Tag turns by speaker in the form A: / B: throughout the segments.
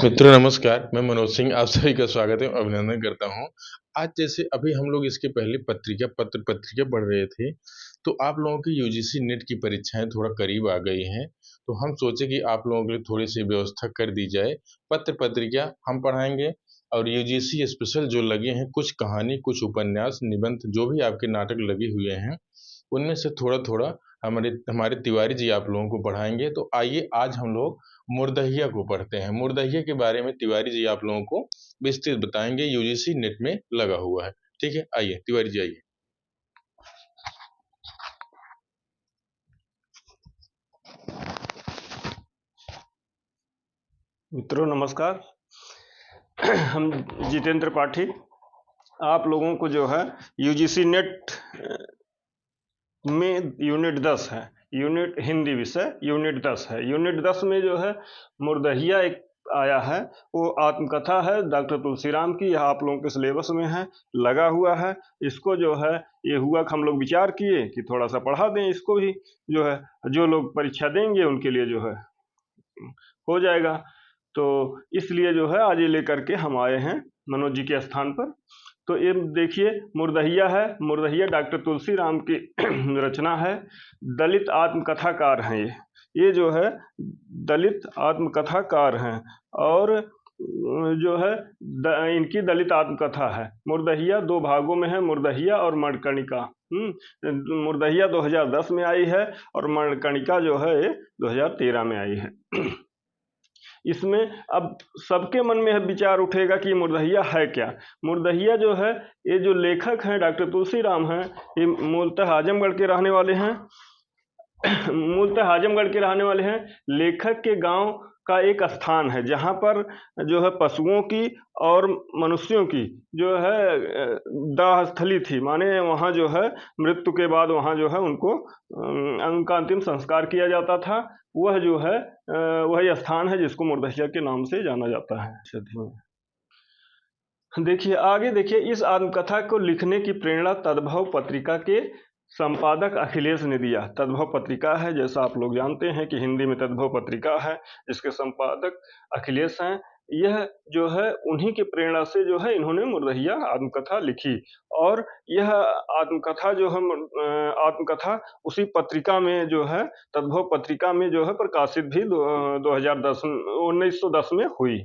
A: मित्रों नमस्कार, मैं मनोज सिंह आप सभी का स्वागत है, अभिनंदन करता हूँ। आज जैसे अभी हम लोग इसके पहले पत्रिका पढ़ रहे थे, तो आप लोगों की यूजीसी नेट की परीक्षाएँ थोड़ा करीब आ गई हैं, तो हम सोचे कि आप लोगों के लिए थोड़ी-सी व्यवस्था कर दी जाए। पत्रिका हम पढ़ाएँगे और यूजीसी स्पेशल जो लगे हैं, कुछ कहानी, कुछ उपन्यास, निबंध जो भी आपके नाटक लगे हुए हैं, उनमें से थोड़ा-थोड़ा हमारे हमारे तिवारी जी आप लोगों को पढ़ाएँगे। तो आइए आज हम लोग मुर्दहिया को पढ़ते हैं। मुर्दहिया के बारे में तिवारी जी आप लोगों को विस्तृत बताएँगे, यूजीसी नेट में लगा हुआ है। ठीक है? आइए, तिवारी जी आइए।
B: मित्रों नमस्कार। हम जितेंद्र पाठी आप लोगों को जो है यूजीसी नेट में यूनिट 10 है, यूनिट हिंदी विषय यूनिट 10 है। यूनिट 10 में जो है मुर्दहिया एक आया है, वो आत्मकथा है डॉक्टर तुलसीराम की। यह आप लोगों के सिलेबस में है, लगा हुआ है। इसको जो है ये हुआ कि हम लोग विचार किए कि थोड़ा सा पढ़ा दें इसको भी, जो है जो लोग परीक्षा देंगे उनके लिए जो है हो जाएगा। तो इसलिए जो है आज ये लेकर के हम आए हैं मनोज जी के स्थान पर। तो ये देखिए मुर्दहिया है, मुर्दहिया डॉक्टर तुलसीराम की रचना है। दलित आत्मकथाकार हैं ये जो है दलित आत्मकथाकार हैं। और जो है इनकी दलित आत्मकथा है। मुर्दहिया दो भागों में है, मुर्दहिया और मणिकर्णिका। मुर्दहिया 2010 में आई है और मणिकर्णिका जो है 2013 में आई है। इसमें अब सबके मन में विचार उठेगा कि मुर्दहिया है क्या। मुर्दहिया जो है, ये जो लेखक हैं डॉक्टर तुलसीराम हैं, ये मूलतः आजमगढ़ के रहने वाले हैं। मूलतः आजमगढ़ के रहने वाले हैं। लेखक के गांव का एक स्थान है जहां पर जो है पशुओं की और मनुष्यों की जो है दाह स्थली थी। माने वहां जो है मृत्यु के बाद वहां जो है उनको उनका अंतिम संस्कार किया जाता था। वह जो है वही स्थान है जिसको मुर्दहिया के नाम से जाना जाता है। देखिए आगे देखिए, इस आत्मकथा को लिखने की प्रेरणा तद्भव पत्रिका के संपादक अखिलेश ने दिया। तद्भव पत्रिका है, जैसा आप लोग जानते हैं कि हिंदी में तद्भव पत्रिका है, जिसके संपादक अखिलेश हैं। यह जो है उन्हीं की प्रेरणा से जो है इन्होंने मुर्दहिया आत्मकथा लिखी। और यह आत्मकथा जो है आत्मकथा उसी पत्रिका में जो है तद्भव पत्रिका में जो है प्रकाशित भी 1910 में हुई।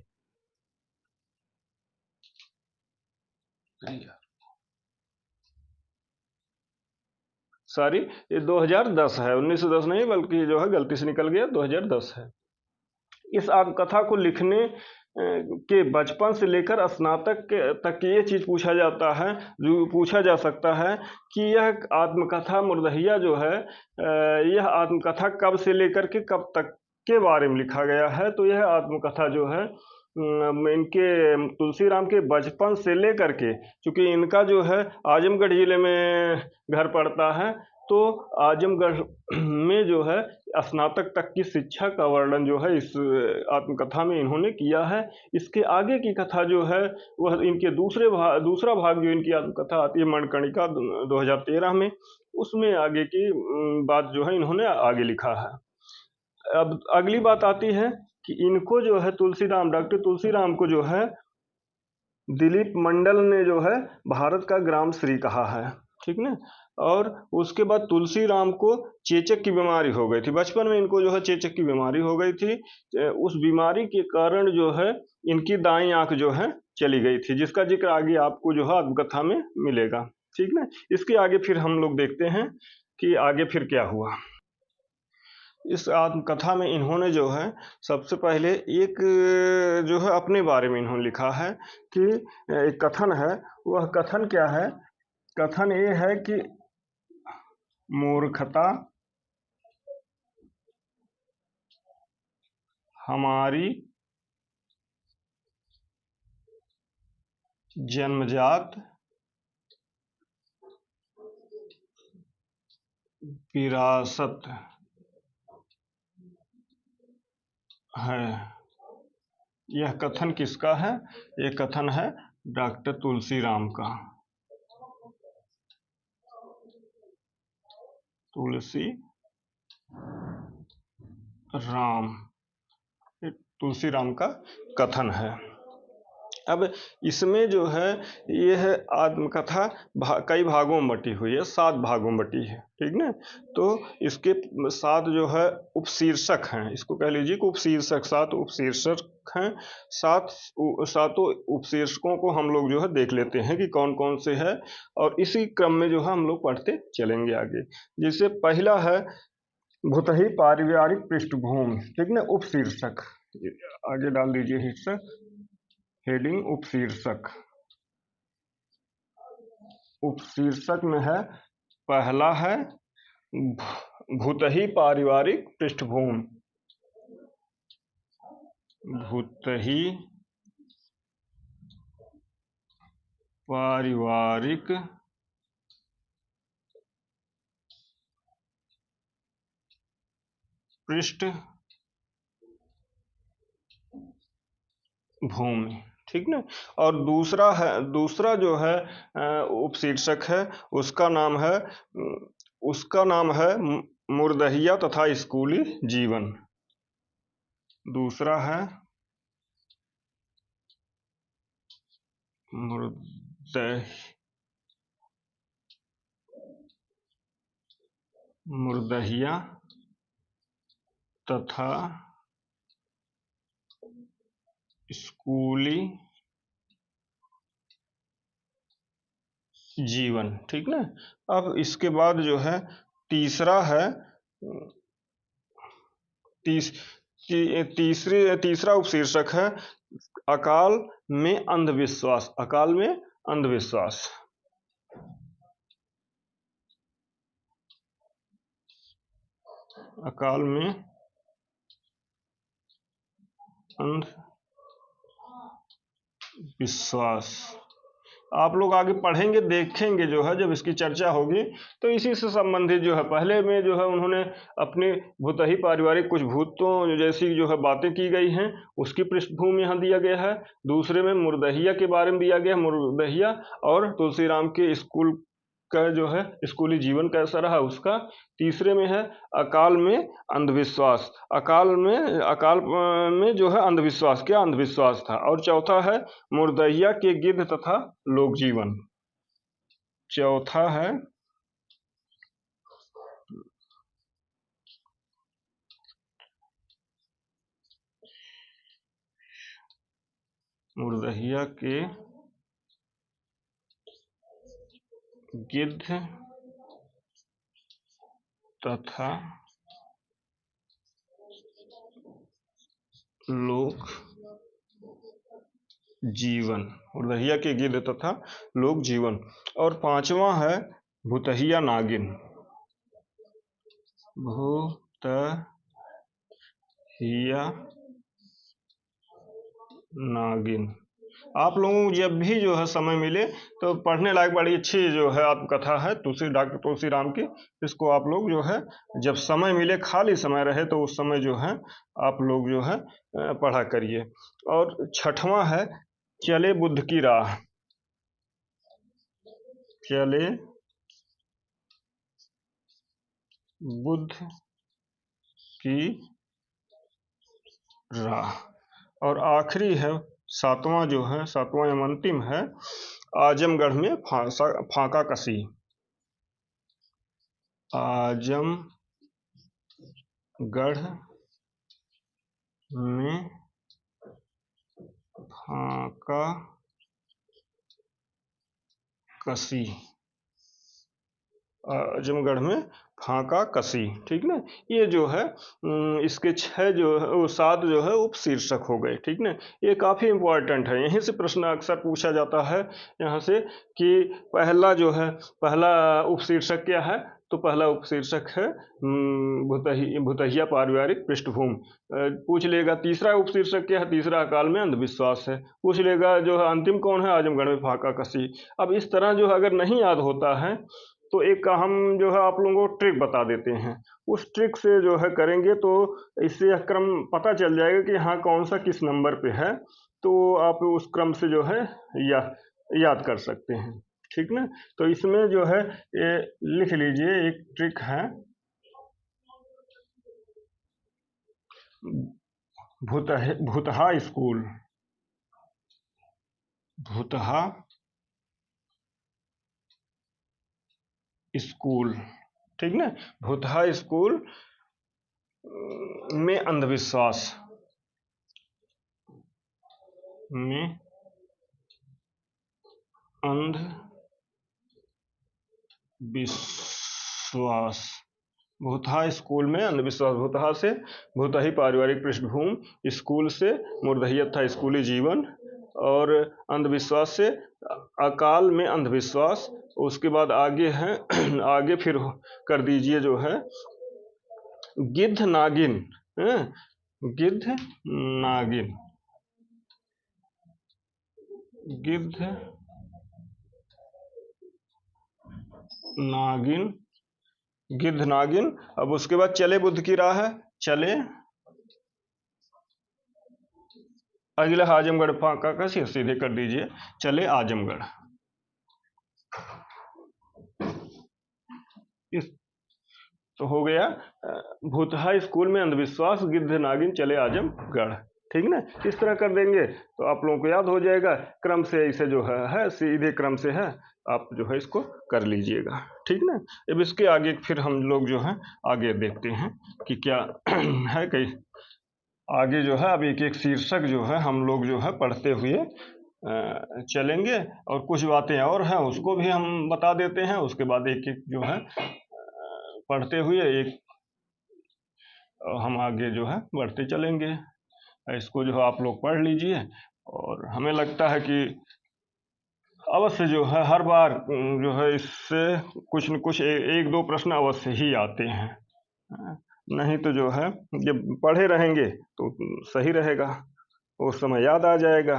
B: सॉरी, ये 2010 है, 1910 नहीं, बल्कि जो है गलती से निकल गया, 2010 है। इस आत्मकथा को लिखने के बचपन से लेकर स्नातक तक ये चीज़ पूछा जाता है, जो पूछा जा सकता है कि यह आत्मकथा मुर्दहिया जो है यह आत्मकथा कब से लेकर के कब तक के बारे में लिखा गया है। तो यह आत्मकथा जो है इनके तुलसीराम के बचपन से लेकर के, चूँकि इनका जो है आजमगढ़ ज़िले में घर पड़ता है, तो आजमगढ़ में जो है स्नातक तक की शिक्षा का वर्णन जो है इस आत्मकथा में इन्होंने किया है। इसके आगे की कथा जो है वह इनके दूसरा भाग जो इनकी आत्मकथा आती है मणिकर्णिका 2013 में, उसमें आगे की बात जो है इन्होंने आगे लिखा है। अब अगली बात आती है कि इनको जो है डॉक्टर तुलसीराम को जो है दिलीप मंडल ने जो है भारत का ग्राम श्री कहा है, ठीक ना। और उसके बाद तुलसीराम को चेचक की बीमारी हो गई थी। बचपन में इनको जो है चेचक की बीमारी हो गई थी। उस बीमारी के कारण जो है इनकी दाईं आंख जो है चली गई थी, जिसका जिक्र आगे आपको जो है आत्मकथा में मिलेगा, ठीक ना। इसके आगे फिर हम लोग देखते हैं कि आगे फिर क्या हुआ। इस आत्मकथा में इन्होंने जो है सबसे पहले एक जो है अपने बारे में इन्होंने लिखा है कि एक कथन है। वह कथन क्या है? कथन ये है कि मूर्खता हमारी जन्मजात विरासत है। यह कथन किसका है? यह कथन है डॉक्टर तुलसीराम का। तुलसी राम तुलसीराम का कथन है। अब इसमें जो है यह आत्मकथा कई भागों में बटी हुई है, 7 भागों में बटी है, ठीक ना। तो इसके 7 जो है उपशीर्षक हैं, इसको कह लीजिए कि उपशीर्षक 7 उपशीर्षक हैं। सातों उपशीर्षकों को हम लोग जो है देख लेते हैं कि कौन कौन से है, और इसी क्रम में जो है हम लोग पढ़ते चलेंगे आगे। जैसे पहला है भूतहि पारिवारिक पृष्ठभूमि, ठीक ना, उपशीर्षक। आगे डाल दीजिए शीर्षक, हेडिंग उपशीर्षक। उपशीर्षक में है, पहला है भूतहि पारिवारिक पृष्ठभूमि। भूतहि पारिवारिक पृष्ठभूमि, ठीक ना। और दूसरा जो है उपशीर्षक है, उसका नाम है मुर्दहिया तथा स्कूली जीवन। दूसरा है मुर्दहिया तथा स्कूली जीवन, ठीक ना। अब इसके बाद जो है तीसरा है तीसरा उपशीर्षक है अकाल में अंधविश्वास। अकाल में अंधविश्वास। अकाल में अंधविश्वास आप लोग आगे पढ़ेंगे, देखेंगे जो है, जब इसकी चर्चा होगी तो इसी से संबंधित जो है, पहले में जो है उन्होंने अपने भूतहि पारिवारिक कुछ भूतों जैसी जो है बातें की गई हैं, उसकी पृष्ठभूमि यहाँ दिया गया है। दूसरे में मुर्दहिया के बारे में दिया गया, मुर्दहिया और तुलसीराम के स्कूल का जो है स्कूली जीवन कैसा रहा उसका। तीसरे में है अकाल में अंधविश्वास। अकाल में जो है अंधविश्वास, क्या अंधविश्वास था। और चौथा है मुर्दहिया के गिद्ध तथा लोक जीवन। चौथा है मुर्दहिया के गिद्ध तथा लोक जीवन। मुर्दहिया के गिद्ध तथा लोक जीवन। और पांचवा है भूतहिया नागिन। भूतहिया नागिन। आप लोगों को जब भी जो है समय मिले तो पढ़ने लायक बड़ी अच्छी जो है आत्मकथा है डॉक्टर तुलसीराम की। इसको आप लोग जो है जब समय मिले, खाली समय रहे, तो उस समय जो है आप लोग जो है पढ़ा करिए। और छठवां है चले बुद्ध की राह। चले बुद्ध की राह। और आखिरी है सातवां जो है, सातवां एवं अंतिम है आजमगढ़ में फांका कसी। आजमगढ़ में फांका कसी। आजमगढ़ में फांका कसी, ठीक ना। ये जो है इसके 6 जो है वो 7 जो है उपशीर्षक हो गए, ठीक ना। ये काफ़ी इम्पोर्टेंट है, यहीं से प्रश्न अक्सर पूछा जाता है यहाँ से कि पहला उपशीर्षक क्या है। तो पहला उपशीर्षक है भूतहिया पारिवारिक पृष्ठभूमि। पूछ लेगा तीसरा उपशीर्षक क्या है, तीसरा अकाल में अंधविश्वास है। पूछ लेगा जो है अंतिम कौन है, आजमगढ़ में फांका कसी। अब इस तरह जो है अगर नहीं याद होता है तो एक हम जो है आप लोगों को ट्रिक बता देते हैं। उस ट्रिक से जो है करेंगे तो इससे यह क्रम पता चल जाएगा कि हाँ कौन सा किस नंबर पे है, तो आप उस क्रम से जो है याद कर सकते हैं, ठीक ना। तो इसमें जो है ये लिख लीजिए, एक ट्रिक है भूतहा स्कूल, भूतहा स्कूल, ठीक ना। भूतहा स्कूल में अंधविश्वास, में अंधविश्वास, भूतहा स्कूल में अंधविश्वास। भूतहा से भूतही पारिवारिक पृष्ठभूमि, स्कूल से मूर्धन्य था स्कूली जीवन, और अंधविश्वास से अकाल में अंधविश्वास। उसके बाद आगे है आगे फिर कर दीजिए जो है गिद्ध नागिन, गिद्ध नागिन, गिद्ध नागिन, गिद्ध नागिन। अब उसके बाद चले बुद्ध की राह है, चले अगला आजमगढ़ का सीधे कर दीजिए, चले आजमगढ़। इस तो हो गया भूतहा स्कूल में अंधविश्वास, गिद्ध नागिन, चले आजमगढ़, ठीक ना। इस तरह कर देंगे तो आप लोगों को याद हो जाएगा। क्रम से इसे जो है सीधे क्रम से है, आप जो है इसको कर लीजिएगा, ठीक ना। अब इसके आगे फिर हम लोग जो है आगे देखते हैं कि क्या है। कहीं आगे जो है अब एक एक शीर्षक जो है हम लोग जो है पढ़ते हुए चलेंगे, और कुछ बातें और हैं उसको भी हम बता देते हैं। उसके बाद एक एक जो है पढ़ते हुए एक हम आगे जो है बढ़ते चलेंगे। इसको जो है आप लोग पढ़ लीजिए, और हमें लगता है कि अवश्य जो है हर बार जो है इससे कुछ न कुछ एक दो प्रश्न अवश्य ही आते हैं, नहीं तो जो है जब पढ़े रहेंगे तो सही रहेगा, उस समय याद आ जाएगा।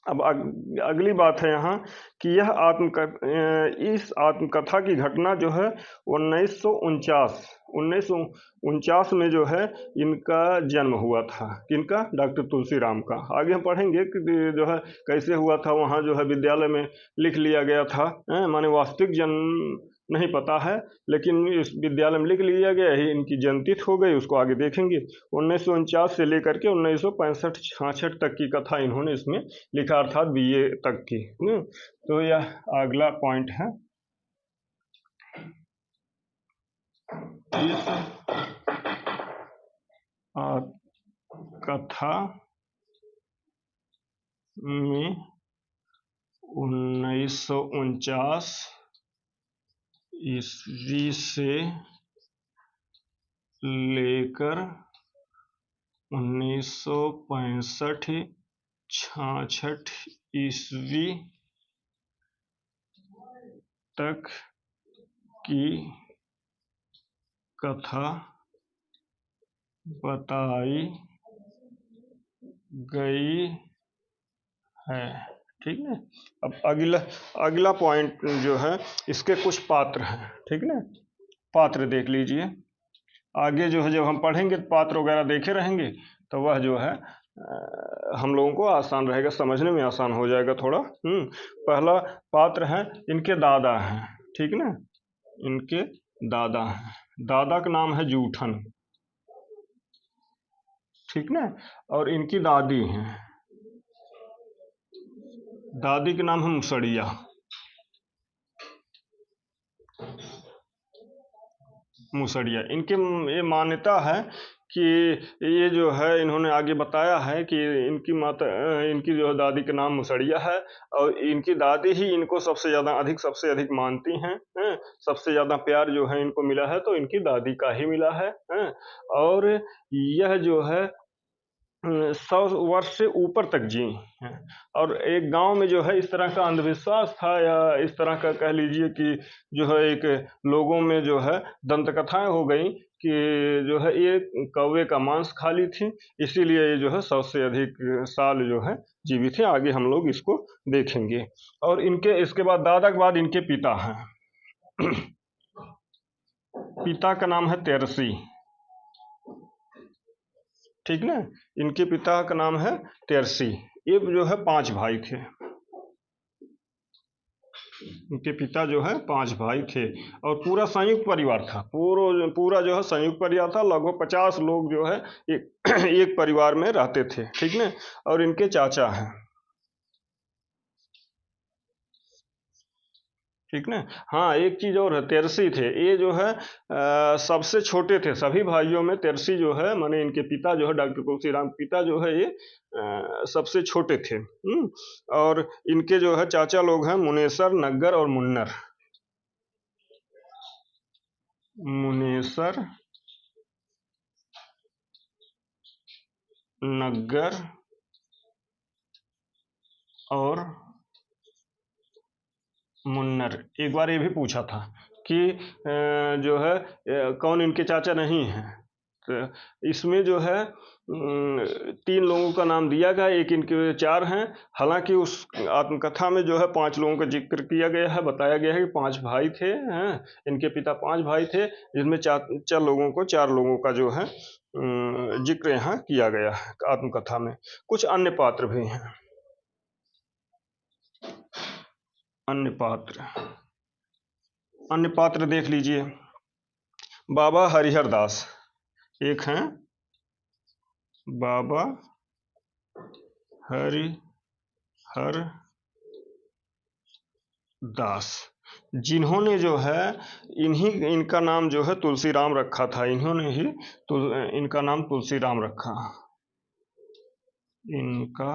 B: अब अगली बात है यहाँ कि यह इस आत्मकथा की घटना जो है 1949 में जो है इनका जन्म हुआ था। किनका? डॉक्टर तुलसीराम का। आगे हम पढ़ेंगे कि जो है कैसे हुआ था। वहाँ जो है विद्यालय में लिख लिया गया था, माने वास्तविक जन्म नहीं पता है, लेकिन इस विद्यालय में लिख लिया गया है, इनकी जयंती हो गई, उसको आगे देखेंगे। 1949 से लेकर के 1965-66 तक की कथा इन्होंने इसमें लिखा, अर्थात BA तक की। तो यह अगला पॉइंट है। इस कथा में 1949 ईस्वी से लेकर 1965-66 ईस्वी तक की कथा बताई गई है, ठीक ना। अब अगला पॉइंट जो है इसके कुछ पात्र हैं, ठीक ना। पात्र देख लीजिए। आगे जो है जब हम पढ़ेंगे तो पात्र वगैरह देखे रहेंगे तो वह जो है हम लोगों को आसान रहेगा, समझने में आसान हो जाएगा थोड़ा। पहला पात्र है, इनके दादा हैं, ठीक ना। इनके दादा हैं, दादा का नाम है जूठन, ठीक ना। और इनकी दादी हैं, दादी का नाम है मुसड़िया। मुसड़िया इनके ये मान्यता है कि ये जो है इन्होंने आगे बताया है कि इनकी जो दादी का नाम मुसड़िया है, और इनकी दादी ही इनको सबसे अधिक मानती हैं। सबसे ज़्यादा प्यार जो है इनको मिला है तो इनकी दादी का ही मिला है। और यह जो है 100 वर्ष से ऊपर तक जी हैं। और एक गांव में जो है इस तरह का अंधविश्वास था, या इस तरह का कह लीजिए कि जो है एक लोगों में जो है दंत कथाएं हो गई कि जो है ये कौवे का मांस खा ली थी, इसीलिए ये जो है 100 से अधिक साल जो है जीवित थे। आगे हम लोग इसको देखेंगे। और इसके बाद दादा के बाद इनके पिता हैं। पिता का नाम है तेरसी, ठीक ना। इनके पिता का नाम है तेरसी। ये जो है 5 भाई थे। उनके पिता जो है 5 भाई थे और पूरा संयुक्त परिवार था। पूरा जो है संयुक्त परिवार था। लगभग 50 लोग जो है एक एक परिवार में रहते थे, ठीक ना। और इनके चाचा हैं, ठीक ना। हाँ, एक चीज और है, तेरसी थे ये जो है सबसे छोटे थे सभी भाइयों में। तेरसी जो है माने इनके पिता जो है डॉक्टर तुलसीराम पिता जो है ये सबसे छोटे थे। और इनके जो है चाचा लोग हैं मुनेसर, नग्गर और मुन्नर। मुनेसर, नग्गर और मुन्नर। एक बार ये भी पूछा था कि जो है कौन इनके चाचा नहीं हैं। तो इसमें जो है 3 लोगों का नाम दिया गया, एक इनके 4 हैं। हालांकि उस आत्मकथा में जो है 5 लोगों का जिक्र किया गया है, बताया गया है कि 5 भाई थे, हैं। इनके पिता 5 भाई थे, जिसमें 4 लोगों का जो है जिक्र यहाँ किया गया है आत्मकथा में। कुछ अन्य पात्र भी हैं। अन्य पात्र देख लीजिए। बाबा हरिहर दास एक हैं, बाबा हरिहर दास, जिन्होंने जो है इनका नाम जो है तुलसीराम रखा था। इन्होंने ही इनका नाम तुलसीराम रखा। इनका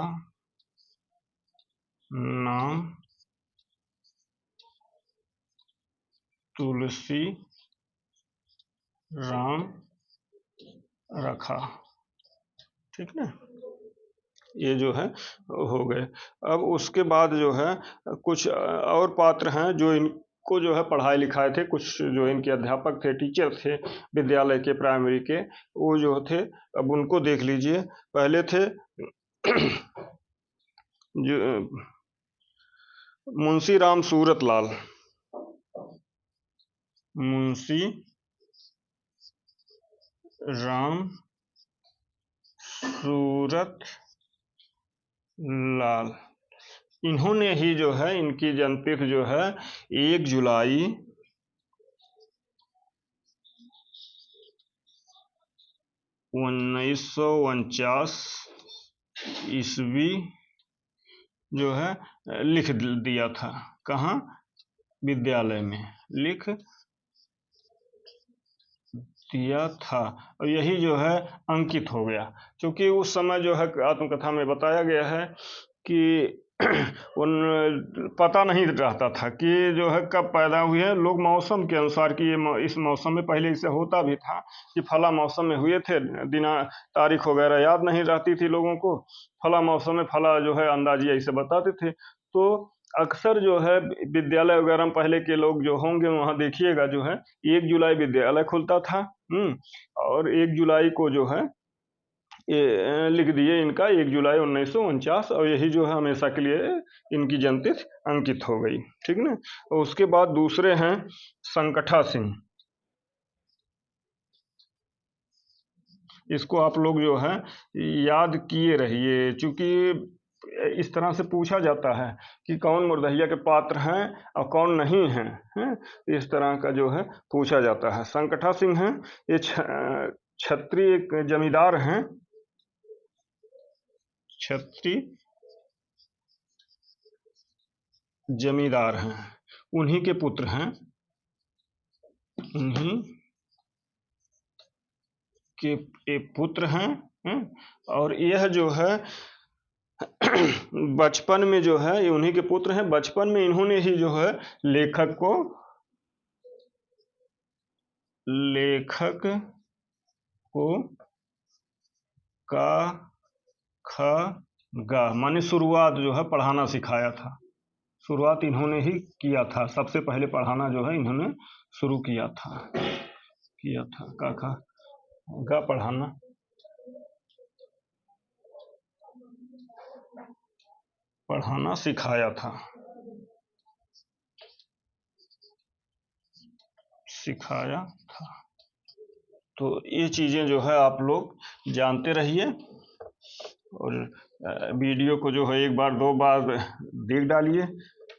B: नाम तुलसी राम रखा, ठीक ना। ये जो है हो गए। अब उसके बाद जो है कुछ और पात्र हैं जो इनको जो है पढ़ाई लिखाए थे। कुछ जो इनके अध्यापक थे, टीचर थे विद्यालय के, प्राइमरी के, वो जो थे। अब उनको देख लीजिए। पहले थे जो मुंशी राम सूरतलाल। मुंशी राम सूरत लाल, इन्होंने ही जो है इनकी जन्मतिथि जो है 1 जुलाई 1949 ईस्वी जो है लिख दिया था। कहाँ? विद्यालय में लिख दिया था और यही जो है अंकित हो गया। क्योंकि उस समय जो है आत्मकथा में बताया गया है कि उन पता नहीं रहता था कि जो है कब पैदा हुए हैं लोग, मौसम के अनुसार कि ये इस मौसम में, पहले इसे होता भी था कि फला मौसम में हुए थे, दिना तारीख वगैरह याद नहीं रहती थी लोगों को। फला मौसम में फला जो है अंदाजिया इसे बताते थे। तो अक्सर जो है विद्यालय वगैरह में पहले के लोग जो होंगे वहाँ देखिएगा जो है 1 जुलाई विद्यालय खुलता था। और 1 जुलाई को जो है ये लिख दिए इनका 1 जुलाई 1949 और यही जो है हमेशा के लिए इनकी जन्मतिथि अंकित हो गई, ठीक ना। और उसके बाद दूसरे हैं संकठा सिंह। इसको आप लोग जो है याद किए रहिए, क्योंकि इस तरह से पूछा जाता है कि कौन मुर्दहिया के पात्र हैं और कौन नहीं हैं, इस तरह का जो है पूछा जाता है। संकठा सिंह हैं, ये क्षत्रिय जमींदार हैं। क्षत्रिय जमींदार हैं, उन्हीं के पुत्र हैं। उन्हीं के पुत्र हैं। और यह जो है बचपन में जो है ये उन्हीं के पुत्र हैं। बचपन में इन्होंने ही जो है लेखक को का ख गा माने शुरुआत जो है पढ़ाना सिखाया था। शुरुआत इन्होंने ही किया था, सबसे पहले पढ़ाना जो है इन्होंने शुरू किया था का खा गा पढ़ाना सिखाया था। तो ये चीज़ें जो है आप लोग जानते रहिए और वीडियो को जो है 1 बार 2 बार देख डालिए।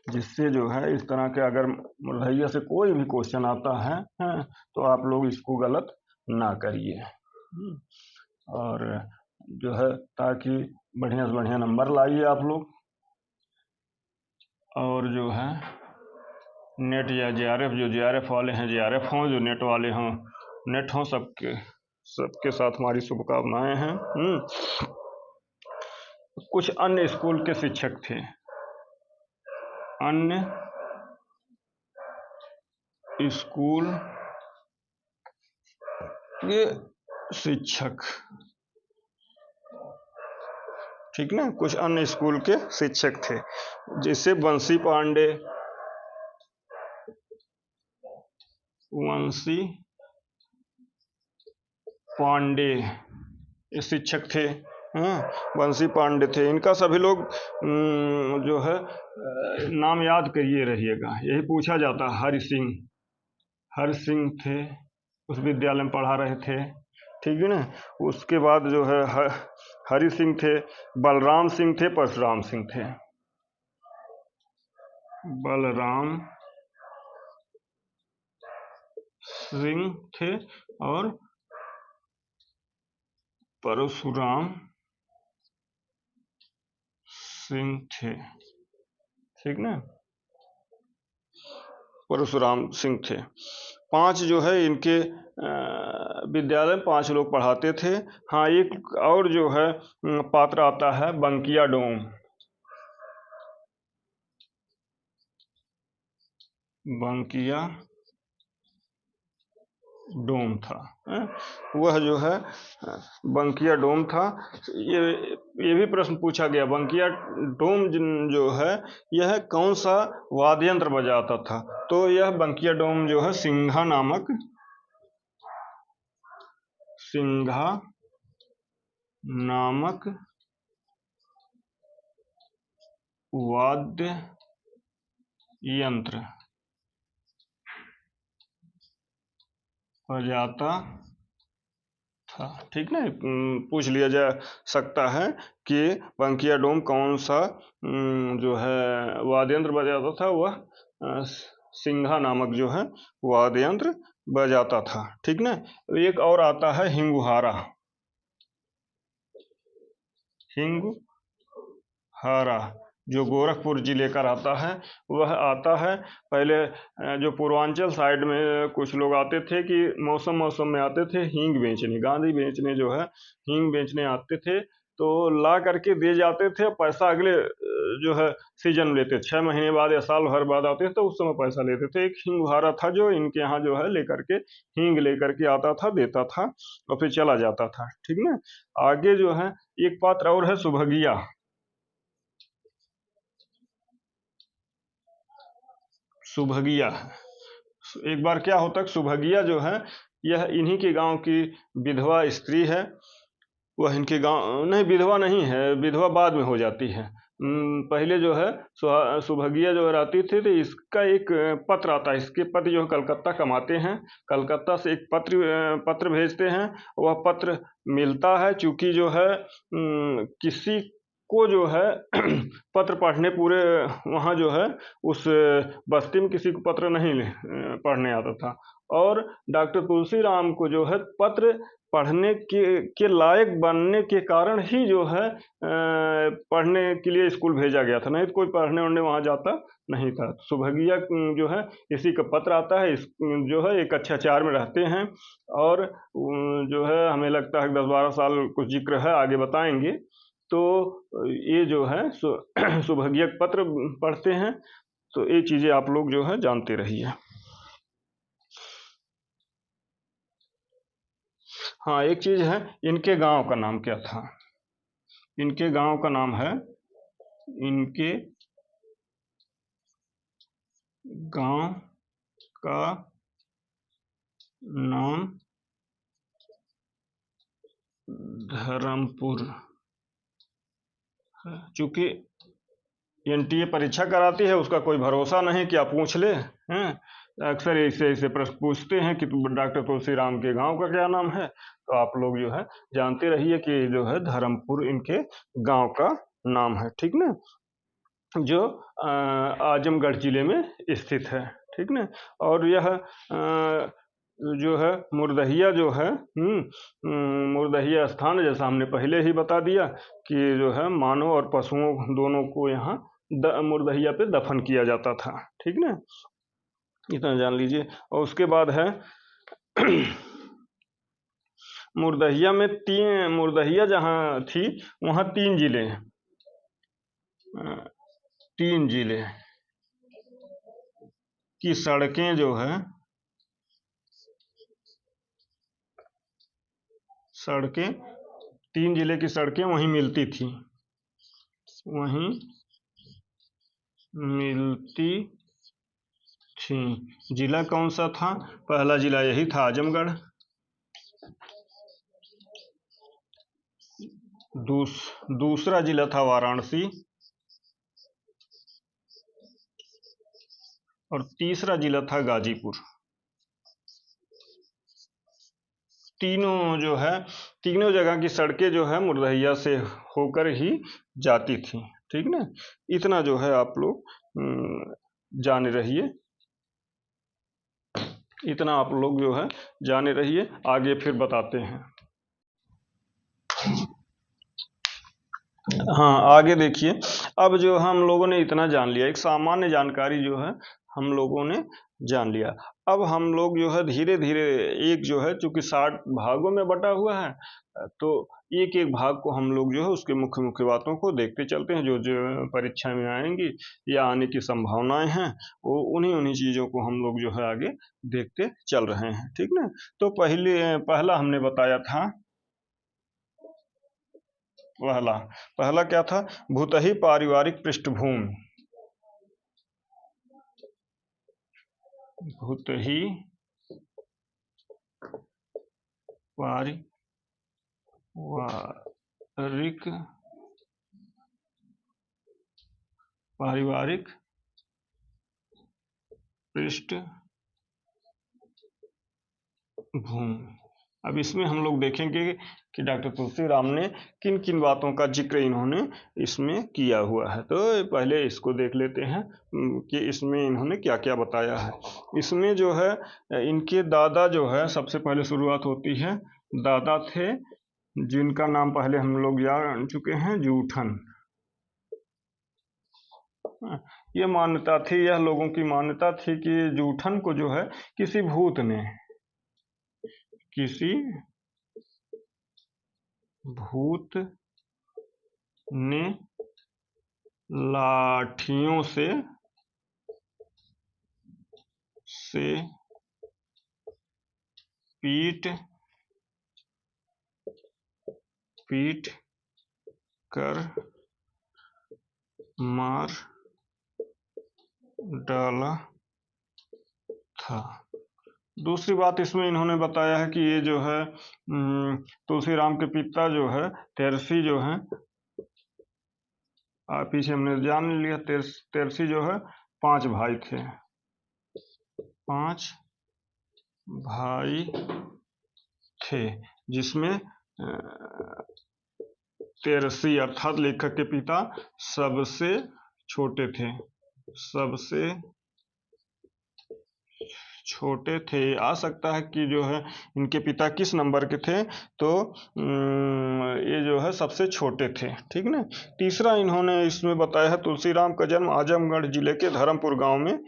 B: जिससे जो है इस तरह के अगर मुरैया से कोई भी क्वेश्चन आता है, तो आप लोग इसको गलत ना करिए। और जो है ताकि बढ़िया से बढ़िया नंबर लाइए आप लोग। और जो है नेट या जेआरएफ, जो जेआरएफ वाले हैं जेआरएफ हों, जो नेट वाले हों नेट हों, सबके साथ हमारी शुभकामनाएं हैं। कुछ अन्य स्कूल के शिक्षक थे, अन्य स्कूल के शिक्षक, ठीक ना, कुछ अन्य स्कूल के शिक्षक थे, जैसे बंसी पांडे ये शिक्षक थे। बंसी पांडे थे। इनका सभी लोग जो है नाम याद करिए रहिएगा, यही पूछा जाता है। हरि सिंह थे, उस विद्यालय में पढ़ा रहे थे, ठीक है ना। उसके बाद जो है हरि सिंह थे, बलराम सिंह थे, परशुराम सिंह थे। बलराम सिंह थे और परशुराम सिंह थे, ठीक ना, परशुराम सिंह थे। 5 जो है इनके विद्यालय में 5 लोग पढ़ाते थे। हाँ, एक और जो है पात्र आता है बंकिया डोम। बंकिया डोम था, वह जो है बंकिया डोम था। ये भी प्रश्न पूछा गया, बंकिया डोम जो है यह कौन सा वाद्य यंत्र बजाता था? तो यह बंकिया डोम जो है सिंघा नामक वाद्य यंत्र बजाता था, ठीक ना। पूछ लिया जा सकता है कि बंकिया डोम कौन सा जो है वाद्य यंत्र बजाता था? वह सिंघा नामक जो है वाद्य यंत्र बजाता था, ठीक ना। एक और आता है हिंगुहारा। जो गोरखपुर जिले का आता है, वह आता है। पहले जो पूर्वांचल साइड में कुछ लोग आते थे कि मौसम में आते थे हींग बेचने, गांधी बेचने जो है हींग बेचने आते थे, तो ला करके दे जाते थे। पैसा अगले जो है सीजन में लेते, 6 महीने बाद या साल भर बाद आते थे तो उस समय पैसा लेते थे। एक हिंगुहारा था जो इनके यहाँ जो है लेकर के हींग लेकर के आता था, देता था और फिर चला जाता था, ठीक ना। आगे जो है एक पात्र और है सुभगिया। एक बार क्या होता है, सुभगिया जो है यह इन्हीं के गांव की विधवा स्त्री है। वह इनके गांव नहीं, विधवा नहीं है, विधवा बाद में हो जाती है। पहले जो है सुभगिया जो रहती थी, तो इसका एक पत्र आता है। इसके पति जो है कलकत्ता कमाते हैं, कलकत्ता से एक पत्र भेजते हैं। वह पत्र मिलता है, चूंकि जो है किसी को जो है पत्र पढ़ने पूरे वहाँ जो है उस बस्ती में किसी को पत्र नहीं पढ़ने आता था। और डॉक्टर तुलसीराम को जो है पत्र पढ़ने के लायक बनने के कारण ही जो है पढ़ने के लिए स्कूल भेजा गया था, नहीं तो कोई पढ़ने उढ़ने वहाँ जाता नहीं था। सुभगिया जो है इसी का पत्र आता है। इस जो है एक कक्षा 4 में रहते हैं और जो है हमें लगता है 10-12 साल कुछ जिक्र है, आगे बताएंगे। तो ये जो है सुभगिया पत्र पढ़ते हैं। तो ये चीज़ें आप लोग जो है जानते रहिए। हाँ, एक चीज़ है, इनके गांव का नाम क्या था? इनके गांव का नाम है, इनके गांव का नाम धर्मपुर। चूंकि एनटीए परीक्षा कराती है, उसका कोई भरोसा नहीं कि आप पूछ ले, अक्सर ऐसे प्रश्न पूछते हैं कि डॉक्टर तुलसीराम के गांव का क्या नाम है। तो आप लोग जो है जानते रहिए कि जो है धर्मपुर इनके गांव का नाम है, ठीक ना। जो आजमगढ़ जिले में स्थित है, ठीक ना। और यह जो है मुर्दहिया जो है मुर्दहिया स्थान, जैसा हमने पहले ही बता दिया कि जो है मानव और पशुओं दोनों को यहाँ मुर्दहिया पे दफन किया जाता था, ठीक ना। इतना जान लीजिए। और उसके बाद है मुर्दहिया जहाँ थी वहाँ 3 जिले हैं, 3 जिले की सड़कें जो है सड़कें 3 जिले की सड़कें वहीं मिलती थी, वहीं मिलती थी। जिला कौन सा था? पहला जिला यही था, आजमगढ़। दूसरा जिला था वाराणसी, और तीसरा जिला था गाजीपुर। तीनों जगह की सड़कें जो है मुर्दहिया से होकर ही जाती थी, ठीक ना। इतना जो है आप लोग जाने रहिए, इतना आप लोग जो है जाने रहिए, आगे फिर बताते हैं। हाँ, आगे देखिए। अब जो हम लोगों ने इतना जान लिया, एक सामान्य जानकारी जो है हम लोगों ने जान लिया। अब हम लोग जो है धीरे धीरे एक जो है, चूंकि 60 भागों में बटा हुआ है, तो एक एक भाग को हम लोग जो है उसके मुख्य मुख्य बातों को देखते चलते हैं, जो जो परीक्षा में आएंगी या आने की संभावनाएं हैं, वो उन्हीं चीज़ों को हम लोग जो है आगे देखते चल रहे हैं, ठीक ना। तो पहला हमने बताया था, पहला क्या था? भूतही पारिवारिक पृष्ठभूमि। भूतही पारिवारिक पृष्ठभूमि। अब इसमें हम लोग देखेंगे कि डॉक्टर तुलसीराम ने किन किन बातों का जिक्र इन्होंने इसमें किया हुआ है। तो पहले इसको देख लेते हैं कि इसमें इन्होंने क्या क्या बताया है। इसमें जो है इनके दादा जो है, सबसे पहले शुरुआत होती है, दादा थे जिनका नाम पहले हम लोग जान चुके हैं, जूठन। ये मान्यता थी, यह लोगों की मान्यता थी कि जूठन को जो है किसी भूत ने लाठियों से पीट कर मार डाला था। दूसरी बात इसमें इन्होंने बताया है कि ये जो है तुलसीराम के पिता जो है तेरसी जो है, पीछे हमने जान लिया, तेरसी जो है 5 भाई थे, 5 भाई थे, जिसमें तेरसी अर्थात लेखक के पिता सबसे छोटे थे, आ सकता है कि जो है इनके पिता किस नंबर के थे, तो ये जो है सबसे छोटे थे, ठीक ना। तीसरा इन्होंने इसमें बताया है, तुलसीराम का जन्म आजमगढ़ जिले के धर्मपुर गांव में।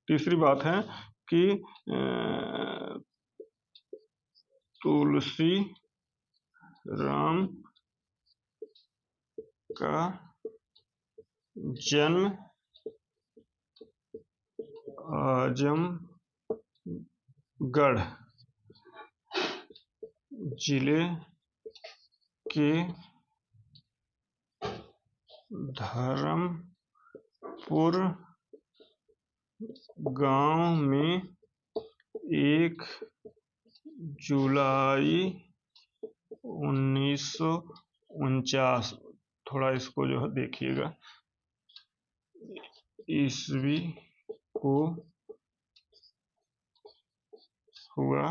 B: तीसरी बात है कि तुलसी राम का जन्म आजमगढ़ जिले के धर्मपुर गांव में 1 जुलाई 1949, थोड़ा इसको जो है देखिएगा, ईस्वी को हुआ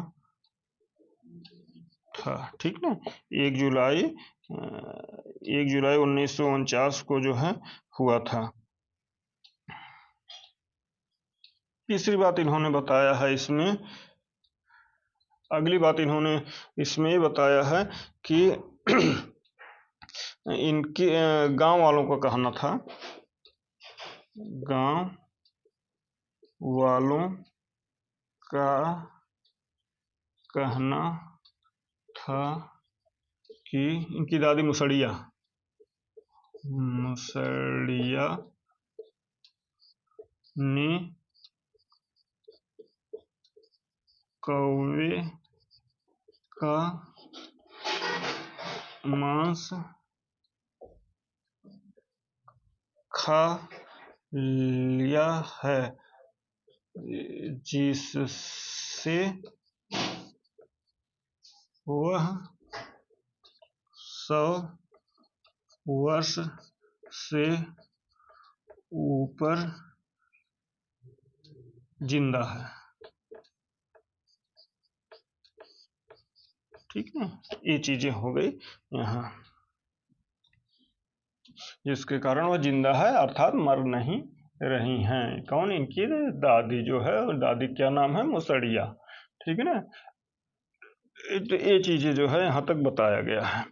B: था, ठीक ना। 1 जुलाई 1 जुलाई 1949 को जो है हुआ था। तीसरी बात इन्होंने बताया है इसमें, अगली बात इन्होंने इसमें ये बताया है कि इनके गांव वालों का कहना था, गांव वालों का कहना था कि इनकी दादी मुसड़िया ने कौवे का मांस खा लिया है, जिससे वह 100 वर्ष से ऊपर जिंदा है। ठीक है, ये चीजें हो गई यहाँ, जिसके कारण वह जिंदा है, अर्थात मर नहीं रही हैं। कौन? इनकी दादी जो है, दादी क्या नाम है? मुसड़िया। ठीक है ना, तो ये चीजें जो है यहाँ तक बताया गया है।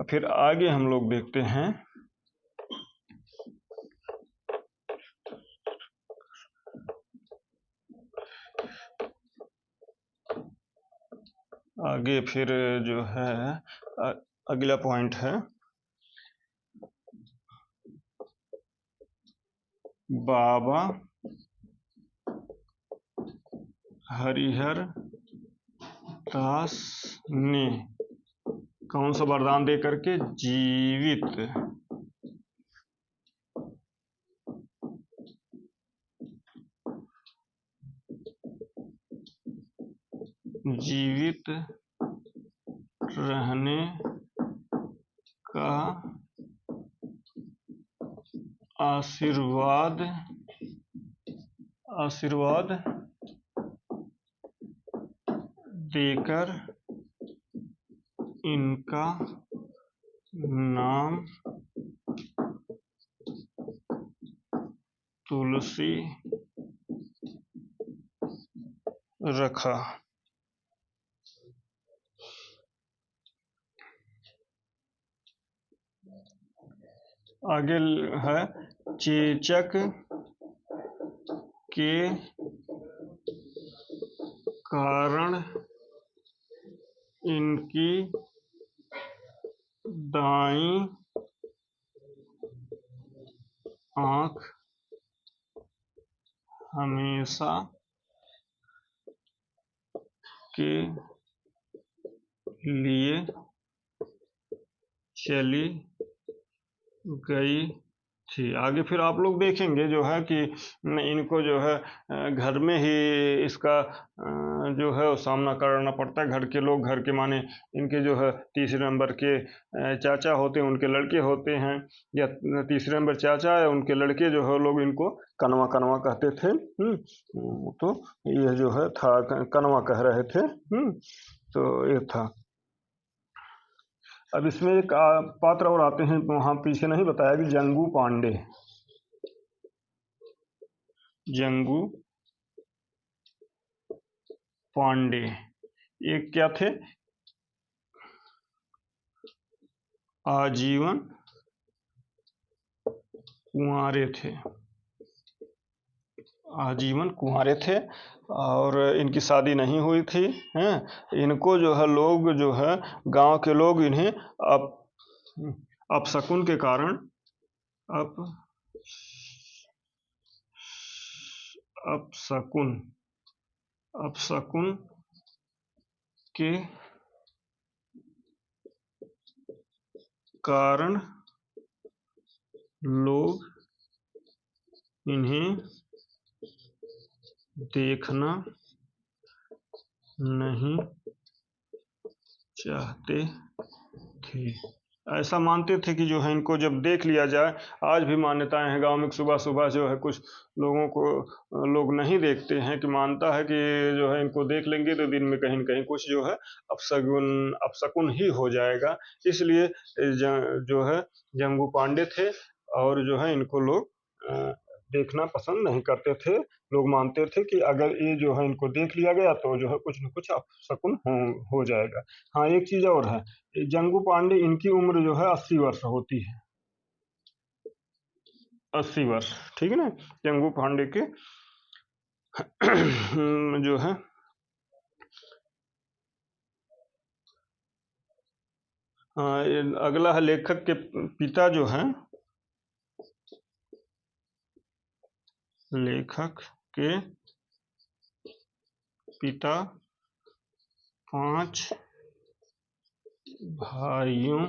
B: फिर आगे हम लोग देखते हैं, आगे फिर जो है अगला पॉइंट है बाबा हरिहर दास ने कौन सा वरदान दे करके? जीवित रहने का आशीर्वाद देकर इनका नाम तुलसी रखा। आगे है चेचक के कारण इनकी दाईं आंख हमेशा के लिए चली गई थी। आगे फिर आप लोग देखेंगे जो है कि इनको जो है घर में ही इसका जो है वो सामना करना पड़ता है। घर के लोग, घर के माने इनके जो है तीसरे नंबर के चाचा होते हैं, उनके लड़के होते हैं, या तीसरे नंबर चाचा है उनके लड़के जो है लोग इनको कनवा कनवा कहते थे। तो ये जो है था, कनवा कह रहे थे। तो ये था। अब इसमें एक पात्र और आते हैं, वहां पीछे नहीं बताया कि जंगू पांडे। जंगू पांडे ये क्या थे? आजीवन कुंवारे थे, आजीवन कुंवारे थे, और इनकी शादी नहीं हुई थी। हैं, इनको जो है लोग जो है गांव के लोग इन्हें अपशकुन के कारण अपशकुन के कारण लोग इन्हें देखना नहीं चाहते थे। ऐसा मानते थे कि जो है इनको जब देख लिया जाए, आज भी मान्यताएं हैं गांव में कि सुबह सुबह जो है कुछ लोगों को लोग नहीं देखते हैं, कि मानता है कि जो है इनको देख लेंगे तो दिन में कहीं न कहीं कुछ जो है अपशकुन ही हो जाएगा। इसलिए जो है जंगू पांडे थे, और जो है इनको लोग देखना पसंद नहीं करते थे। लोग मानते थे कि अगर ये जो है इनको देख लिया गया तो जो है कुछ न कुछ अपशकुन हो जाएगा। हाँ, एक चीज़ और है, जंगू पांडे इनकी उम्र जो है 80 वर्ष होती है। 80 वर्ष, ठीक है ना? जंगू पांडे के जो है अगला है लेखक के पिता जो हैं, लेखक के पिता 5 भाइयों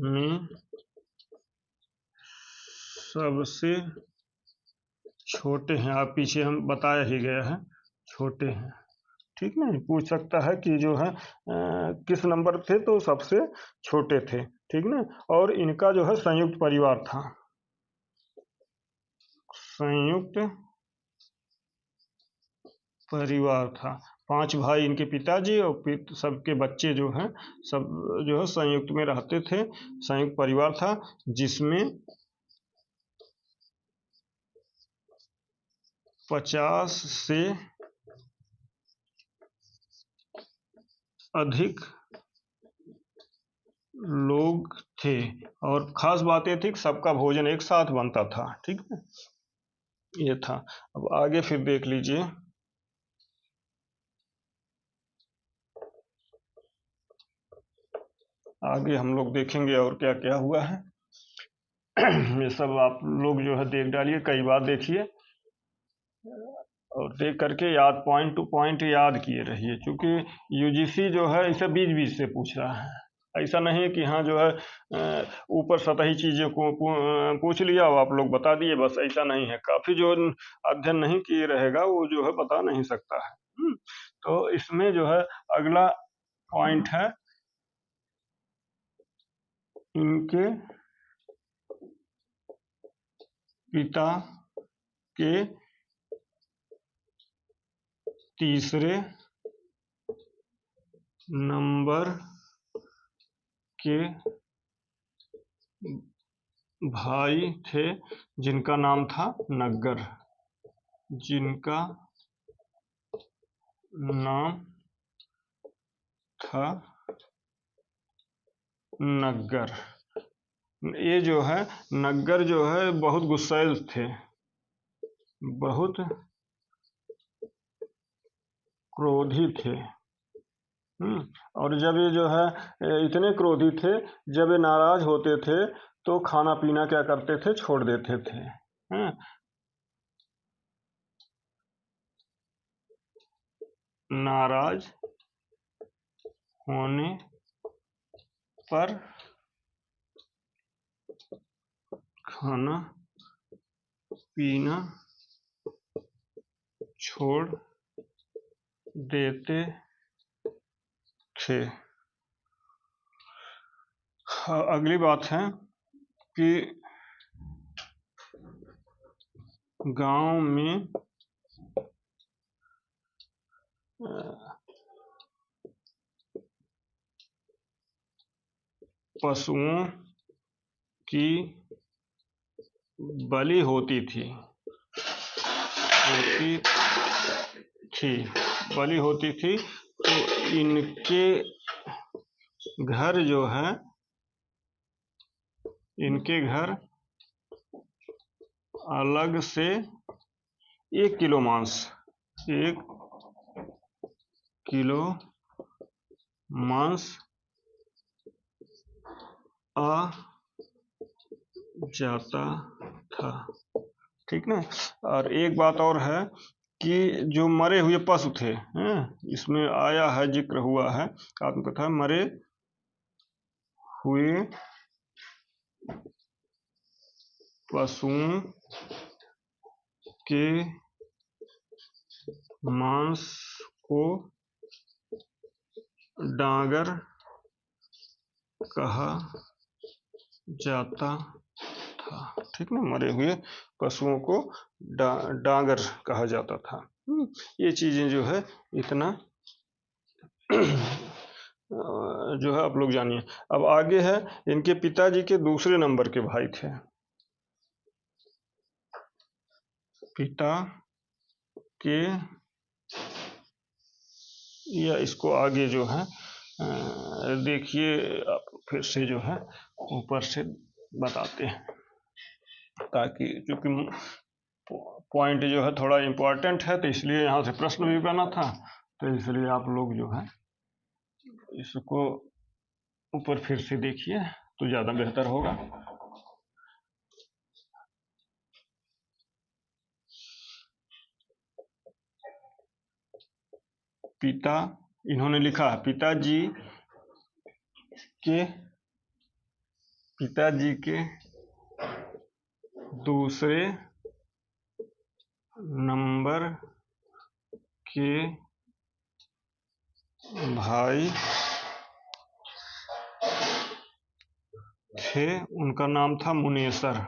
B: में सबसे छोटे हैं। आप पीछे हम बताया ही गया है, छोटे हैं, ठीक ना? पूछ सकता है कि जो है किस नंबर थे, तो सबसे छोटे थे, ठीक ना? और इनका जो है संयुक्त परिवार था, संयुक्त परिवार था। 5 भाई इनके पिताजी, और फिर सबके बच्चे जो हैं सब जो है संयुक्त में रहते थे। संयुक्त परिवार था जिसमें 50 से अधिक लोग थे, और खास बात ये थी कि सबका भोजन एक साथ बनता था, ठीक है? ये था। अब आगे फिर देख लीजिए। आगे हम लोग देखेंगे और क्या क्या हुआ है। ये सब आप लोग जो है देख डालिए, कई बार देखिए, और देख करके याद पॉइंट टू पॉइंट याद किए रहिए, क्योंकि यूजीसी जो है इसे बीच बीच से पूछ रहा है। ऐसा नहीं है कि हाँ जो है ऊपर सतही चीज़ों को पूछ लिया और आप लोग बता दिए, बस ऐसा नहीं है। काफ़ी जो अध्ययन नहीं किए रहेगा वो जो है बता नहीं सकता है। तो इसमें जो है अगला पॉइंट है, इनके पिता के तीसरे नंबर के भाई थे जिनका नाम था नग्गर, जिनका नाम था नग्गर। ये जो है नग्गर जो है बहुत गुस्सैल थे, बहुत क्रोधी थे। और जब ये जो है इतने क्रोधी थे, जब ये नाराज होते थे तो खाना पीना क्या करते थे, छोड़ देते थे। नाराज होने पर खाना पीना छोड़ देते थे। अगली बात है कि गांव में पशुओं की बलि होती थी, बलि होती थी। तो इनके घर जो है, इनके घर अलग से 1 किलो मांस, 1 किलो मांस आ जाता था, ठीक ना? और एक बात और है कि जो मरे हुए पशु थे, इसमें आया है, जिक्र हुआ है आत्मकथा, मरे हुए पशुओं के मांस को डांगर कहा जाता था। ठीक ना, मरे हुए पशुओं को डांगर कहा जाता था। ये चीजें जो है इतना जो है आप लोग जानिए। अब आगे है, इनके पिताजी के दूसरे नंबर के भाई थे। पिता के, या इसको आगे जो है देखिए आप फिर से जो है ऊपर से बताते हैं, ताकि चूंकि पॉइंट जो है थोड़ा इम्पोर्टेंट है तो इसलिए यहाँ से प्रश्न भी बना था, तो इसलिए आप लोग जो है इसको ऊपर फिर से देखिए तो ज़्यादा बेहतर होगा। पिता, इन्होंने लिखा है पिताजी के दूसरे नंबर के भाई थे, उनका नाम था मुनेसर।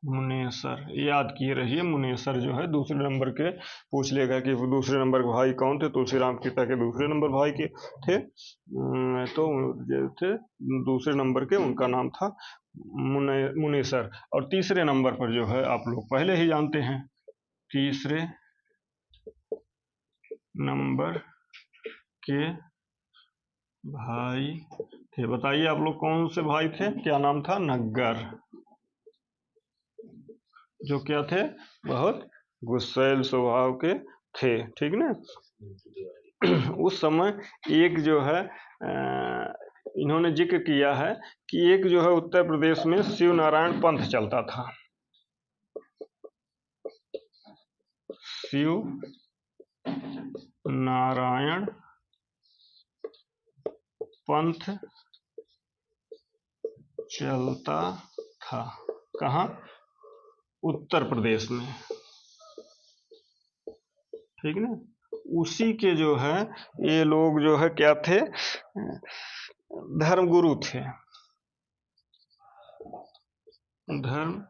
B: मुनेसर याद किए रहिए, मुनेसर जो है दूसरे नंबर के, पूछ लेगा कि दूसरे नंबर के भाई कौन थे, तुलसीराम पिता के दूसरे नंबर भाई के थे। तो जो थे दूसरे नंबर के, उनका नाम था मुनेसर। और तीसरे नंबर पर जो है आप लोग पहले ही जानते हैं, तीसरे नंबर के भाई थे। बताइए आप लोग कौन से भाई थे, क्या नाम था? नग्गर। जो क्या थे? बहुत गुस्सैल स्वभाव के थे। ठीक ना। उस समय एक जो है इन्होंने जिक्र किया है कि एक जो है उत्तर प्रदेश में शिव नारायण पंथ चलता था। शिव नारायण पंथ चलता था। कहाँ? उत्तर प्रदेश में। ठीक ना। उसी के जो है ये लोग जो है क्या थे? धर्मगुरु थे। धर्म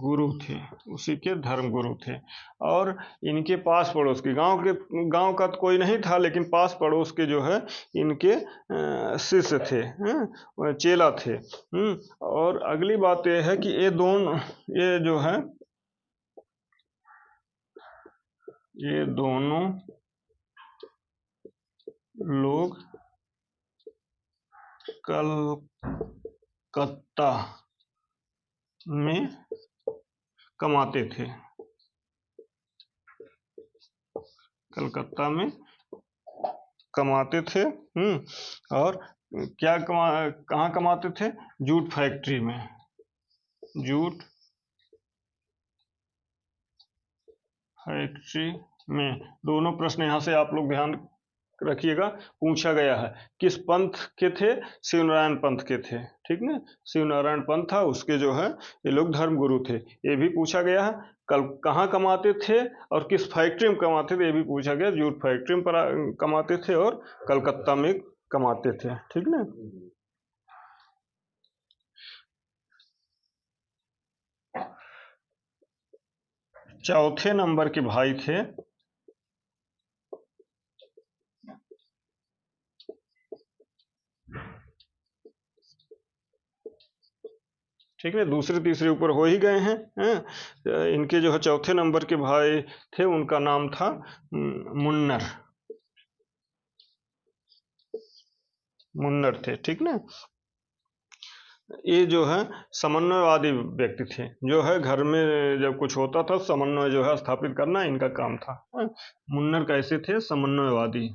B: गुरु थे, उसी के धर्म गुरु थे। और इनके पास पड़ोस के गांव का तो कोई नहीं था, लेकिन पास पड़ोस के जो है इनके शिष्य थे, चेला थे। और अगली बात यह है कि ये जो है ये दोनों लोग कलकत्ता में कमाते थे। कलकत्ता में कमाते थे। और कहाँ कमाते थे? जूट फैक्ट्री में। जूट फैक्ट्री में। दोनों प्रश्न यहाँ से आप लोग ध्यान रखिएगा, पूछा गया है। किस पंथ के थे? शिवनारायण पंथ के थे। ठीक ना। शिवनारायण पंथ था, उसके जो है ये लोग धर्म गुरु थे, ये भी पूछा गया है। कहाँ कमाते थे और किस फैक्ट्री में कमाते थे, ये भी पूछा गया। जूट फैक्ट्री में कमाते थे और कलकत्ता में कमाते थे। ठीक ना। चौथे नंबर के भाई थे ठीक है, दूसरे तीसरे ऊपर हो ही गए हैं। इनके जो है चौथे नंबर के भाई थे, उनका नाम था मुन्नर। मुन्नर थे। ठीक ना। ये जो है समन्वयवादी व्यक्ति थे, जो है घर में जब कुछ होता था समन्वय जो है स्थापित करना इनका काम था। मुन्नर कैसे थे? समन्वयवादी।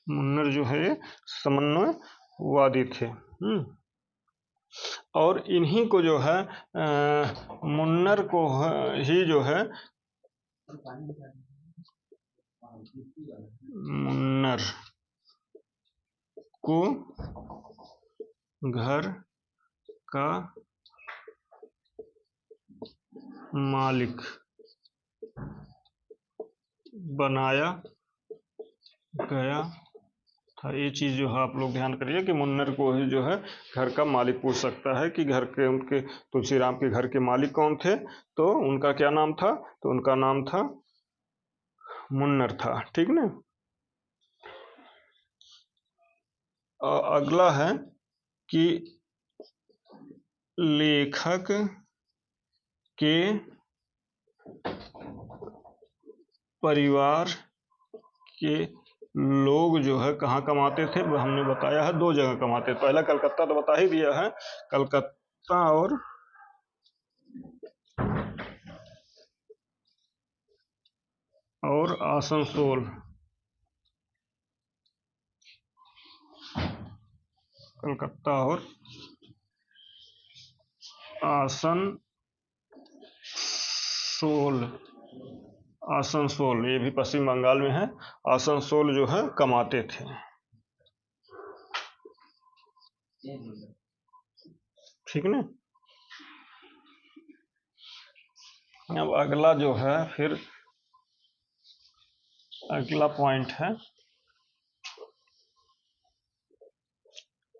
B: मुन्नर जो है समन्वयवादी थे। और इन्हीं को जो है मुन्नर को ही जो है मुन्नर को घर का मालिक बनाया गया था। ये चीज़ जो है आप लोग ध्यान करिए कि मुन्नर को ही जो है घर का मालिक पूछ सकता है कि घर के उनके तुलसीराम के घर के मालिक कौन थे, तो उनका क्या नाम था, तो उनका नाम था मुन्नर था। ठीक ना। अगला है कि लेखक के परिवार के लोग जो है कहाँ कमाते थे, हमने बताया है 2 जगह कमाते थे। पहला कलकत्ता तो बता ही दिया है, कलकत्ता और आसनसोल। कलकत्ता और आसनसोल। आसनसोल ये भी पश्चिम बंगाल में है। आसनसोल जो है कमाते थे। ठीक ना। अब अगला जो है फिर अगला पॉइंट है,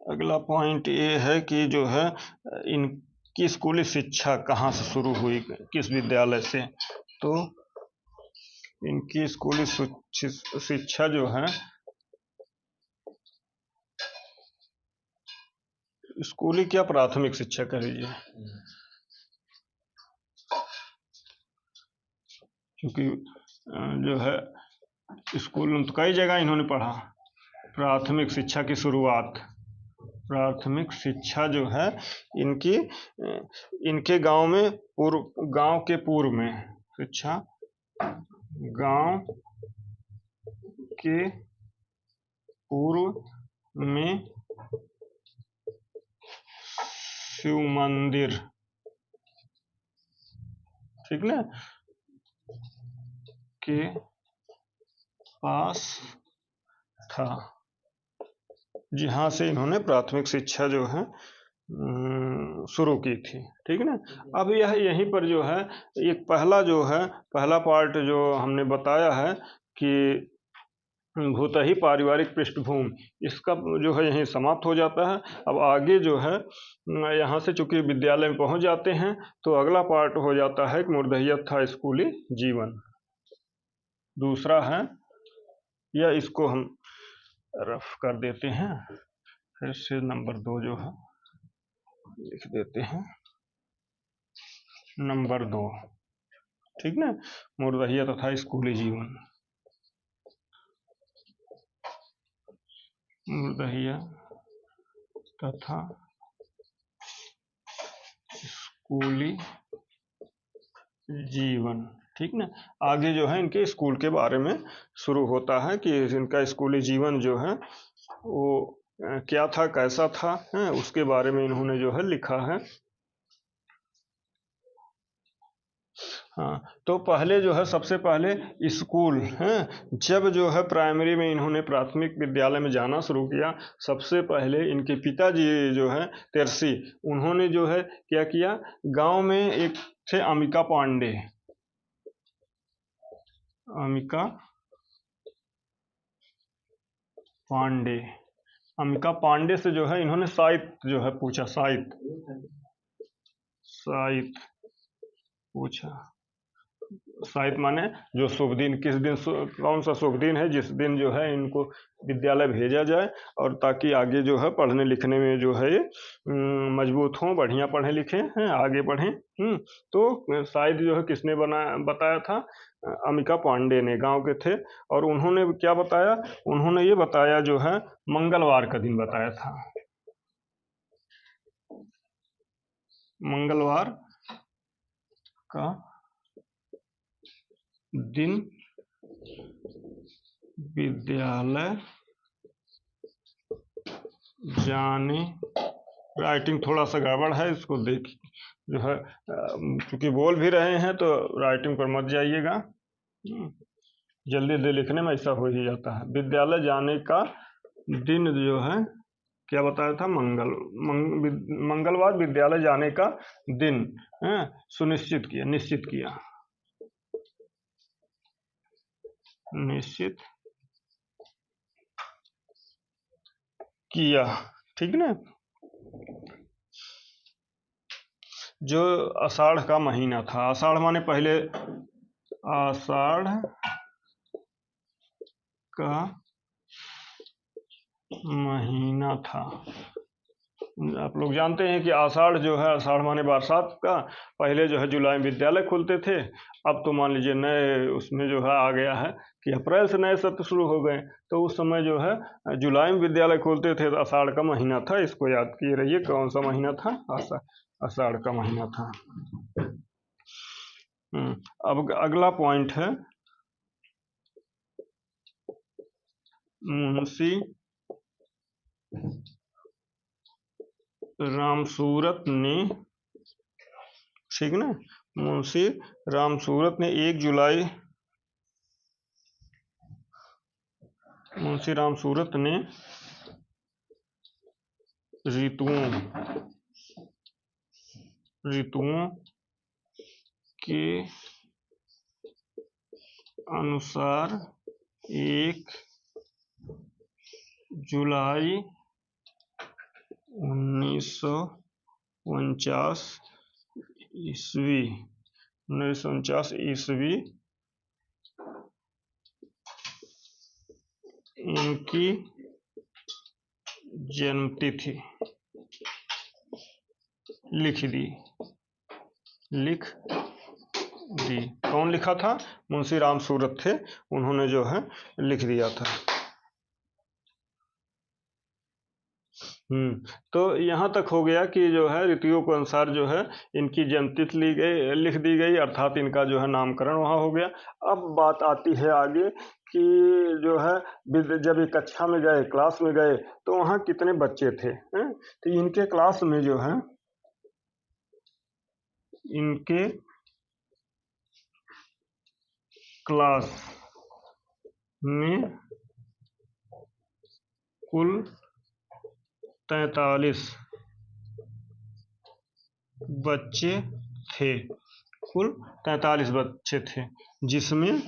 B: अगला पॉइंट ये है कि जो है इनकी स्कूली शिक्षा कहाँ से शुरू हुई, किस विद्यालय से। तो इनकी स्कूली शिक्षा जो है, स्कूली क्या प्राथमिक शिक्षा कह लीजिए, क्योंकि जो है स्कूल में तो कई जगह इन्होंने पढ़ा। प्राथमिक शिक्षा की शुरुआत, प्राथमिक शिक्षा जो है इनकी इनके गांव में गांव के पूर्व में शिक्षा, गांव के पूर्व में शिव मंदिर, ठीक ना, के पास था, जहाँ से इन्होंने प्राथमिक शिक्षा जो है शुरू की थी। ठीक ना। अब यह यहीं पर जो है एक पहला जो है पहला पार्ट जो हमने बताया है कि भूतही पारिवारिक पृष्ठभूमि, इसका जो है यहीं समाप्त हो जाता है। अब आगे जो है यहाँ से चूंकि विद्यालय में पहुँच जाते हैं तो अगला पार्ट हो जाता है कि मुर्दहियत था स्कूली जीवन। दूसरा है, या इसको हम रफ कर देते हैं, फिर से नंबर 2 जो है लिख देते हैं, नंबर 2। ठीक ना। मुर्दहिया तथा स्कूली जीवन, मुर्दहिया तथा स्कूली जीवन। ठीक ना। आगे जो है इनके स्कूल के बारे में शुरू होता है कि इनका स्कूली जीवन जो है वो क्या था, कैसा था, उसके बारे में इन्होंने जो है लिखा है। हाँ, तो पहले जो है सबसे पहले स्कूल हैं, जब जो है प्राइमरी में इन्होंने प्राथमिक विद्यालय में जाना शुरू किया, सबसे पहले इनके पिताजी जो है तेरसी, उन्होंने जो है क्या किया, गांव में एक थे अमिका पांडे, अमिका पांडे, अमिका पांडे से जो है इन्होंने साहित्य जो है पूछा, साहित्य पूछा। साहित्य माने जो शुभ दिन, किस दिन कौन सा शुभ दिन है जिस दिन जो है इनको विद्यालय भेजा जाए, और ताकि आगे जो है पढ़ने लिखने में जो है मजबूत हों, बढ़िया पढ़े लिखे हैं, आगे बढ़ें। तो शायद जो है किसने बताया था, अमिका पांडे ने, गांव के थे। और उन्होंने क्या बताया, उन्होंने ये बताया जो है मंगलवार का दिन बताया था, मंगलवार का दिन विद्यालय जाने। राइटिंग थोड़ा सा गड़बड़ है, इसको देख जो है क्योंकि बोल भी रहे हैं तो राइटिंग पर मत जाइएगा, जल्दी जल्दी लिखने में ऐसा हो ही जाता है। विद्यालय जाने का दिन जो है क्या बताया था, मंगलवार विद्यालय जाने का दिन सुनिश्चित किया, निश्चित किया, निश्चित किया। ठीक ना। जो आषाढ़ का महीना था, आषाढ़ माने पहले आषाढ़ का महीना था। आप लोग जानते हैं कि आषाढ़ जो है, आषाढ़ माने बरसात का, पहले जो है जुलाई में विद्यालय खुलते थे। अब तो मान लीजिए नए उसमें जो है आ गया है कि अप्रैल से नए सत्र शुरू हो गए। तो उस समय जो है जुलाई में विद्यालय खोलते थे, तो आषाढ़ का महीना था। इसको याद किए रहिए, कौन सा महीना था? आषाढ़ का महीना था। अब अगला पॉइंट है, मुंशी रामसूरत ने, ठीक ना, मुंशी रामसूरत ने 1 जुलाई, मुंशी रामसूरत ने ऋतुओं के अनुसार 1 जुलाई 1949 ईस्वी इनकी जन्मतिथि लिख दी। कौन लिखा था? मुंशी रामसूरत थे, उन्होंने जो है लिख दिया था। तो यहाँ तक हो गया कि जो है ऋतुओं के अनुसार जो है इनकी जन्मतिथि लिख दी गई, अर्थात इनका जो है नामकरण वहाँ हो गया। अब बात आती है आगे कि जो है जब ये कक्षा में गए, क्लास में गए, तो वहाँ कितने बच्चे थे? तो इनके क्लास में जो है, इनके क्लास में कुल 43 बच्चे थे। कुल 43 बच्चे थे, जिसमें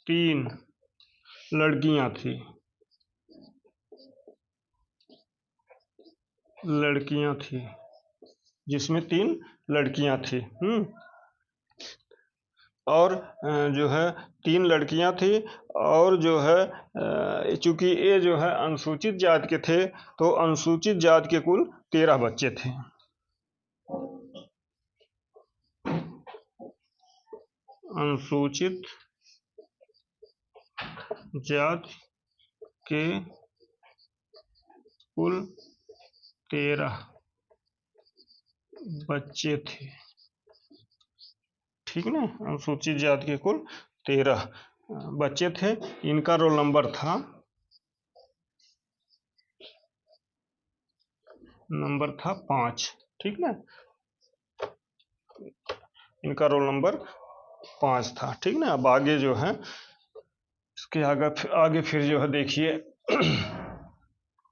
B: 3 लड़कियां थी। जिसमें 3 लड़कियां थी। और जो है 3 लड़कियां थी, और जो है चूंकि ये जो है अनुसूचित जाति के थे, तो अनुसूचित जाति के कुल 13 बच्चे थे। अनुसूचित जाति के कुल 13 बच्चे थे। ठीक ना, अनुसूचित जाति के कुल 13 बच्चे थे। इनका रोल नंबर था 5। ठीक ना, इनका रोल नंबर 5 था। ठीक ना। अब आगे जो है इसके आगे फिर जो है देखिए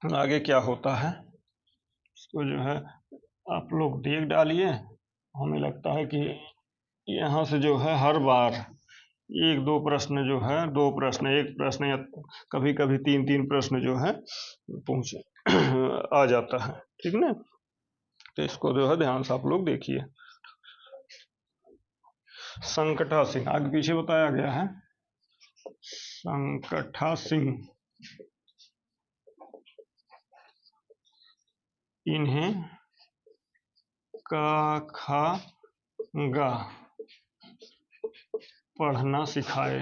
B: आगे क्या होता है, इसको जो है आप लोग देख डालिए। हमें लगता है कि यहाँ से जो है हर बार 1-2 प्रश्न जो है, 2 प्रश्न, 1 प्रश्न, या कभी कभी 3-3 प्रश्न जो है पहुंचे आ जाता है। ठीक ना। तो इसको जो है ध्यान से आप लोग देखिए। संकटा सिंह, आगे पीछे बताया गया है। संकटा सिंह, इन्हें का खा गा पढ़ना सिखाए।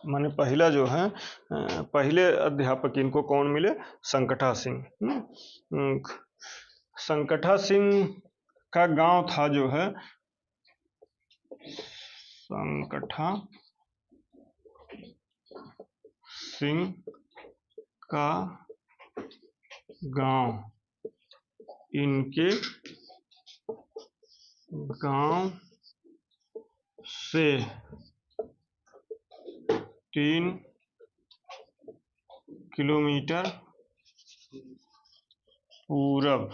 B: माने पहला जो है पहले अध्यापक इनको कौन मिले? संकटा सिंह। संकटा सिंह का गांव था जो है, संकटा सिंह का गांव इनके गांव से 3 किलोमीटर पूरब,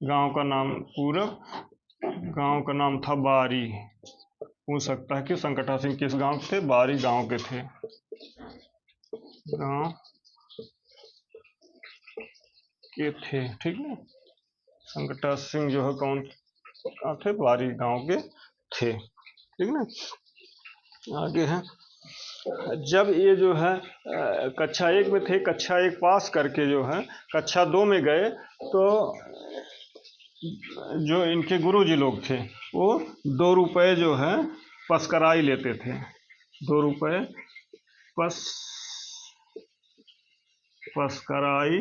B: गांव का नाम पूरब गांव का नाम था बारी। पूछ सकता है कि संकटा सिंह किस गांव के थे? बारी गांव के थे। गांव के थे, ठीक है। संकटा सिंह जो है कौन थे? बारी गांव के थे, ठीक ना। आगे है, जब ये जो है कक्षा 1 में थे, कक्षा 1 पास करके जो है कक्षा 2 में गए, तो जो इनके गुरुजी लोग थे वो 2 रुपये जो है पसकराई लेते थे। 2 रुपये पसकराई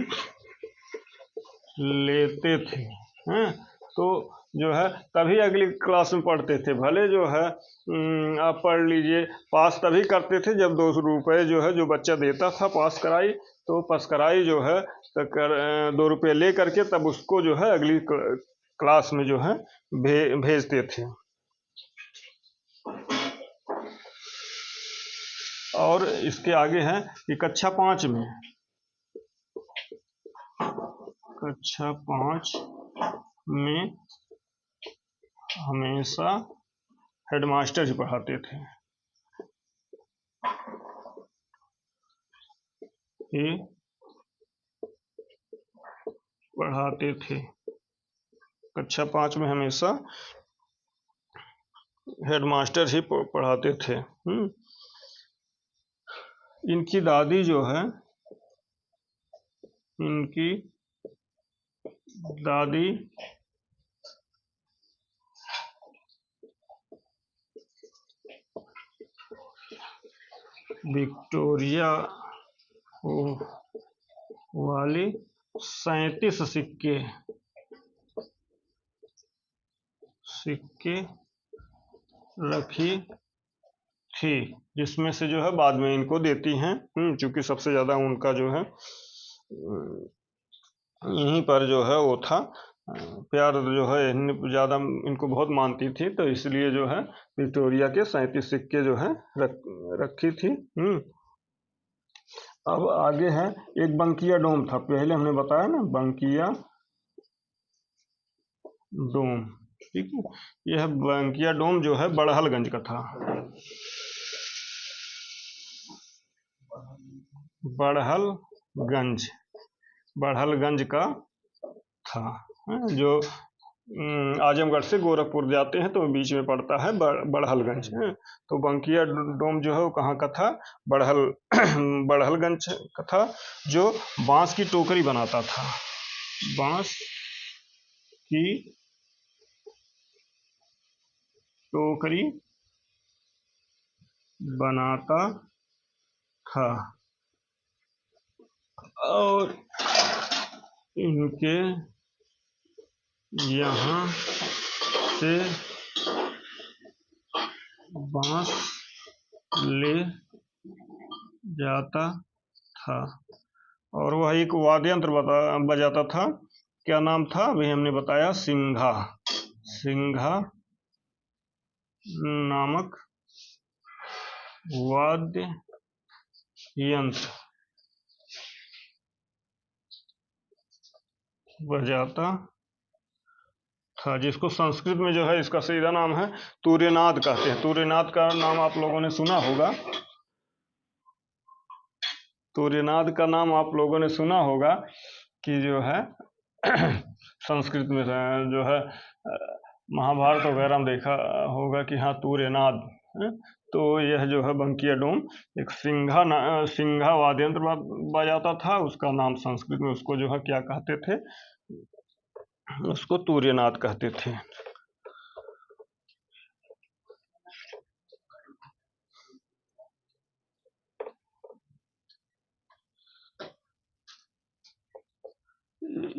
B: लेते थे, हैं। तो जो है तभी अगली क्लास में पढ़ते थे। भले जो है आप पढ़ लीजिए, पास तभी करते थे जब 2 रुपये जो है जो बच्चा देता था पास कराई, तो पसकराई जो है 2 रुपये ले करके तब उसको जो है अगली क्लास में जो है भेजते थे। और इसके आगे है कि कक्षा 5 में हमेशा हेडमास्टर ही पढ़ाते थे। कक्षा 5 में हमेशा हेडमास्टर ही पढ़ाते थे। इनकी दादी जो है, इनकी दादी विक्टोरिया वाली 37 सिक्के रखी थी, जिसमें से जो है बाद में इनको देती हैं, क्योंकि सबसे ज़्यादा उनका जो है यहीं पर जो है वो था प्यार, जो है ज़्यादा इनको बहुत मानती थी, तो इसलिए जो है विक्टोरिया के 37 सिक्के जो है रखी थी। अब आगे है, एक बंकिया डोम था, पहले हमने बताया ना, बंकिया डोम, ठीक है। यह बंकिया डोम जो है बड़हलगंज का था। बड़हलगंज का था, जो आजमगढ़ से गोरखपुर जाते हैं तो बीच में पड़ता है बड़हलगंज। तो बंकिया डोम जो है वो कहाँ का था? बड़हलगंज का था, जो बांस की टोकरी बनाता था। बांस की टोकरी बनाता था, और इनके यहाँ से बांस ले जाता था, और वह एक वाद्य यंत्र बजाता था। क्या नाम था? अभी हमने बताया, सिंघा नामक वाद्य यंत्र बजाता था, जिसको संस्कृत में जो है इसका सीधा नाम है तूर्यनाद कहते हैं। तूर्यनाद का नाम आप लोगों ने सुना होगा। तूर्यनाद का नाम आप लोगों ने सुना होगा कि जो है संस्कृत में जो है महाभारत वगैरह में देखा होगा कि हाँ तूर्यनाद। तो यह जो है बंकिया डोम एक सिंघा वाद्य यंत्र बजाता था, उसका नाम संस्कृत में उसको जो है क्या कहते थे? उसको तूर्यनाद कहते थे।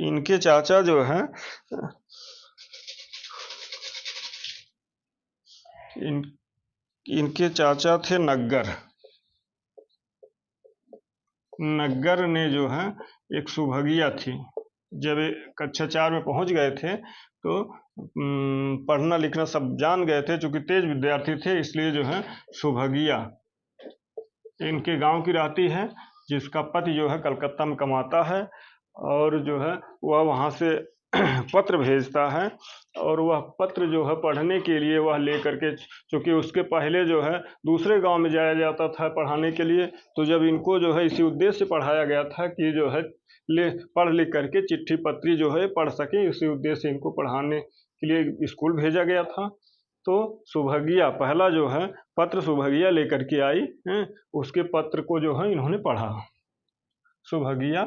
B: इनके चाचा जो है इनके चाचा थे नग्गर ने जो है एक सुभगिया थी। जब कक्षा 4 में पहुंच गए थे तो पढ़ना लिखना सब जान गए थे, चूंकि तेज विद्यार्थी थे, इसलिए जो है सुभगिया इनके गांव की रहती है, जिसका पति जो है कलकत्ता में कमाता है, और जो है वह वहाँ से पत्र भेजता है, और वह पत्र जो है पढ़ने के लिए वह लेकर के, चूँकि उसके पहले जो है दूसरे गांव में जाया जाता था पढ़ाने के लिए, तो जब इनको जो है इसी उद्देश्य से पढ़ाया गया था कि जो है पढ़ लिख करके चिट्ठी पत्री जो है पढ़ सकें, इसी उद्देश्य से इनको पढ़ाने के लिए स्कूल भेजा गया था। तो सुभगिया पहला जो है पत्र सुभगिया लेकर के आई हैं, उसके पत्र को जो है इन्होंने पढ़ा। सुभगिया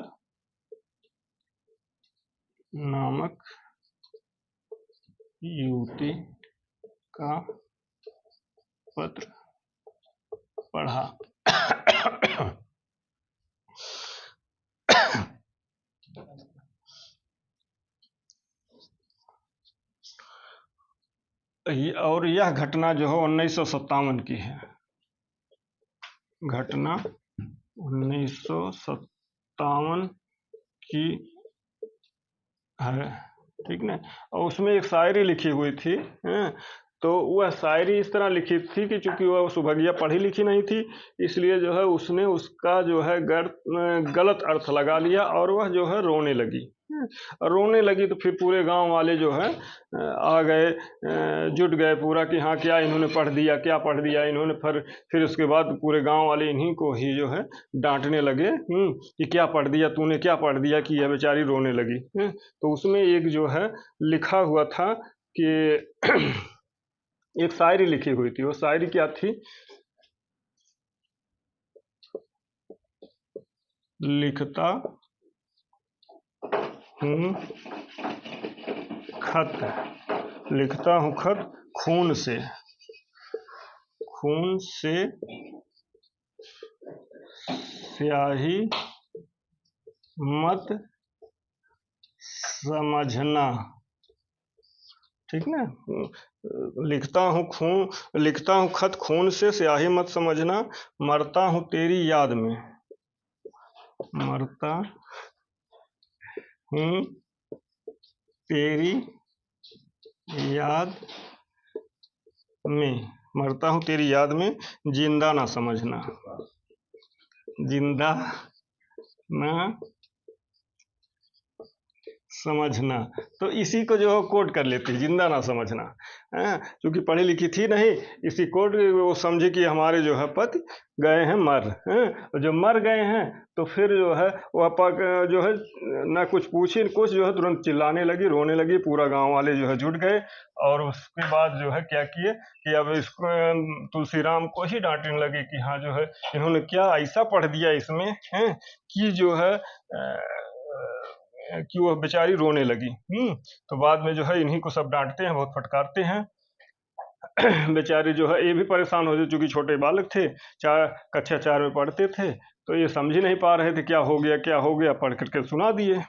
B: नामक युवती का पत्र पढ़ा। और यह घटना जो है 1957 की है, घटना 1957 की है, ठीक ना। और उसमें एक शायरी लिखी हुई थी, तो वह शायरी इस तरह लिखी थी कि चूंकि वह सुभगिया पढ़ी लिखी नहीं थी, इसलिए जो है उसने उसका जो है गलत अर्थ लगा लिया, और वह जो है रोने लगी। रोने लगी तो फिर पूरे गांव वाले जो है आ गए, जुट गए पूरा कि हाँ क्या इन्होंने पढ़ दिया, क्या पढ़ दिया इन्होंने। फिर उसके बाद पूरे गांव वाले इन्हीं को ही जो है डांटने लगे कि क्या पढ़ दिया तूने, क्या पढ़ दिया कि यह बेचारी रोने लगी। तो उसमें एक जो है लिखा हुआ था कि एक शायरी लिखी हुई थी। वो शायरी क्या थी? लिखता हूँ खत, लिखता हूँ खत खून से, खून से स्याही मत समझना, ठीक ना। लिखता हूँ खत खून से स्याही मत समझना, मरता हूँ तेरी याद में, मरता हूँ तेरी याद में, मरता हूँ तेरी याद में, जिंदा ना समझना, जिंदा ना समझना। तो इसी को जो है कोट कर लेती, जिंदा ना समझना, क्योंकि पढ़ी लिखी थी नहीं, इसी कोट वो समझे कि हमारे जो है पति गए हैं मर, और जब मर गए हैं तो फिर जो है वह जो है ना कुछ पूछी कुछ, जो है तुरंत चिल्लाने लगी, रोने लगी। पूरा गांव वाले जो है जुट गए, और उसके बाद जो है क्या किए कि अब इसको तुलसीराम को ही डांटने लगे कि हाँ जो है इन्होंने क्या ऐसा पढ़ दिया इसमें कि जो है कि वह बेचारी रोने लगी। तो बाद में जो है इन्हीं को सब डांटते हैं, बहुत फटकारते हैं। बेचारे जो है ये भी परेशान हो गए, चूंकि छोटे बालक थे, कक्षा 4 में पढ़ते थे, तो ये समझ ही नहीं पा रहे थे क्या हो गया क्या हो गया, पढ़ करके सुना दिए।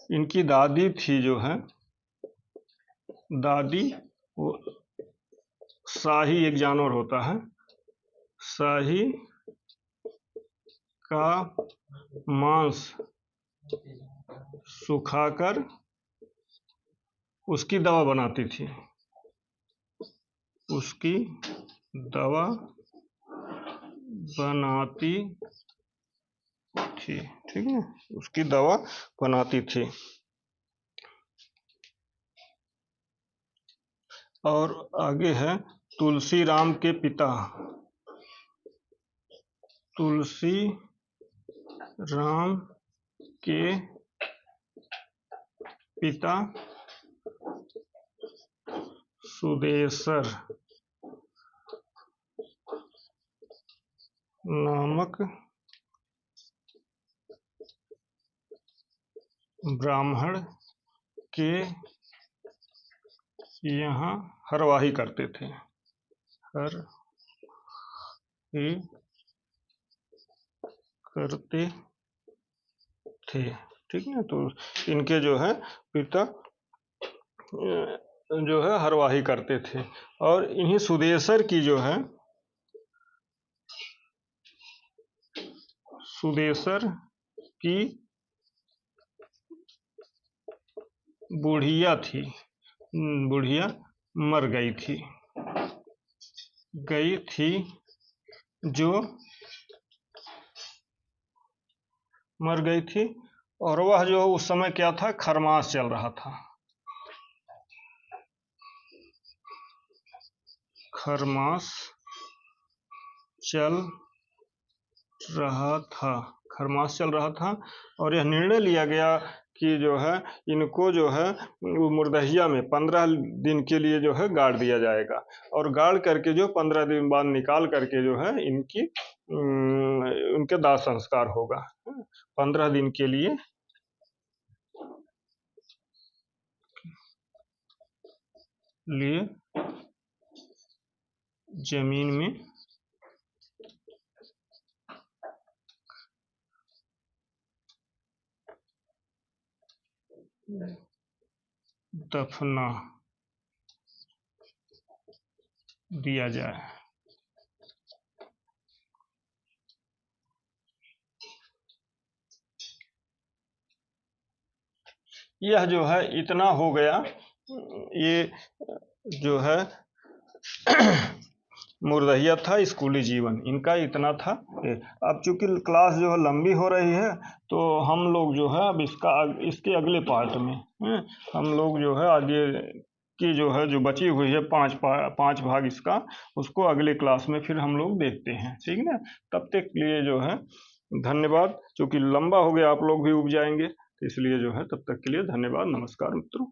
B: इनकी दादी थी जो है, दादी वो शाही एक जानवर होता है, शाही का मांस सुखाकर उसकी दवा बनाती थी, उसकी दवा बनाती थी, ठीक है, उसकी दवा बनाती थी। और आगे है तुलसी राम के पिता, तुलसी राम के पिता सुदेसर नामक ब्राह्मण के यहाँ हरवाही करते थे, हरवाही करते थे, ठीक है। तो इनके जो है पिता जो है हरवाही करते थे, और इन्हीं सुदेसर की जो है, सुदेसर की बुढ़िया थी, बुढ़िया मर गई थी, गई थी, जो मर गई थी, और वह जो उस समय क्या था, खरमास चल रहा था। खरमास चल रहा था, खरमास चल रहा था, और यह निर्णय लिया गया कि जो है इनको जो है वो मुर्दहिया में 15 दिन के लिए जो है गाड़ दिया जाएगा, और गाड़ करके जो 15 दिन बाद निकाल करके जो है इनकी उनके दाह संस्कार होगा। 15 दिन के लिए जमीन में दफना दिया जाए। यह जो है इतना हो गया, ये जो है मुर्दहिया था, स्कूली जीवन इनका इतना था। अब चूंकि क्लास जो है लंबी हो रही है, तो हम लोग जो है अब इसके अगले पार्ट में हम लोग जो है आगे की जो है जो बची हुई है पांच भाग इसका, उसको अगले क्लास में फिर हम लोग देखते हैं, ठीक ना। तब तक के लिए जो है धन्यवाद। चूंकि लंबा हो गया, आप लोग भी उब जाएंगे, तो इसलिए जो है तब तक के लिए धन्यवाद। नमस्कार मित्रों।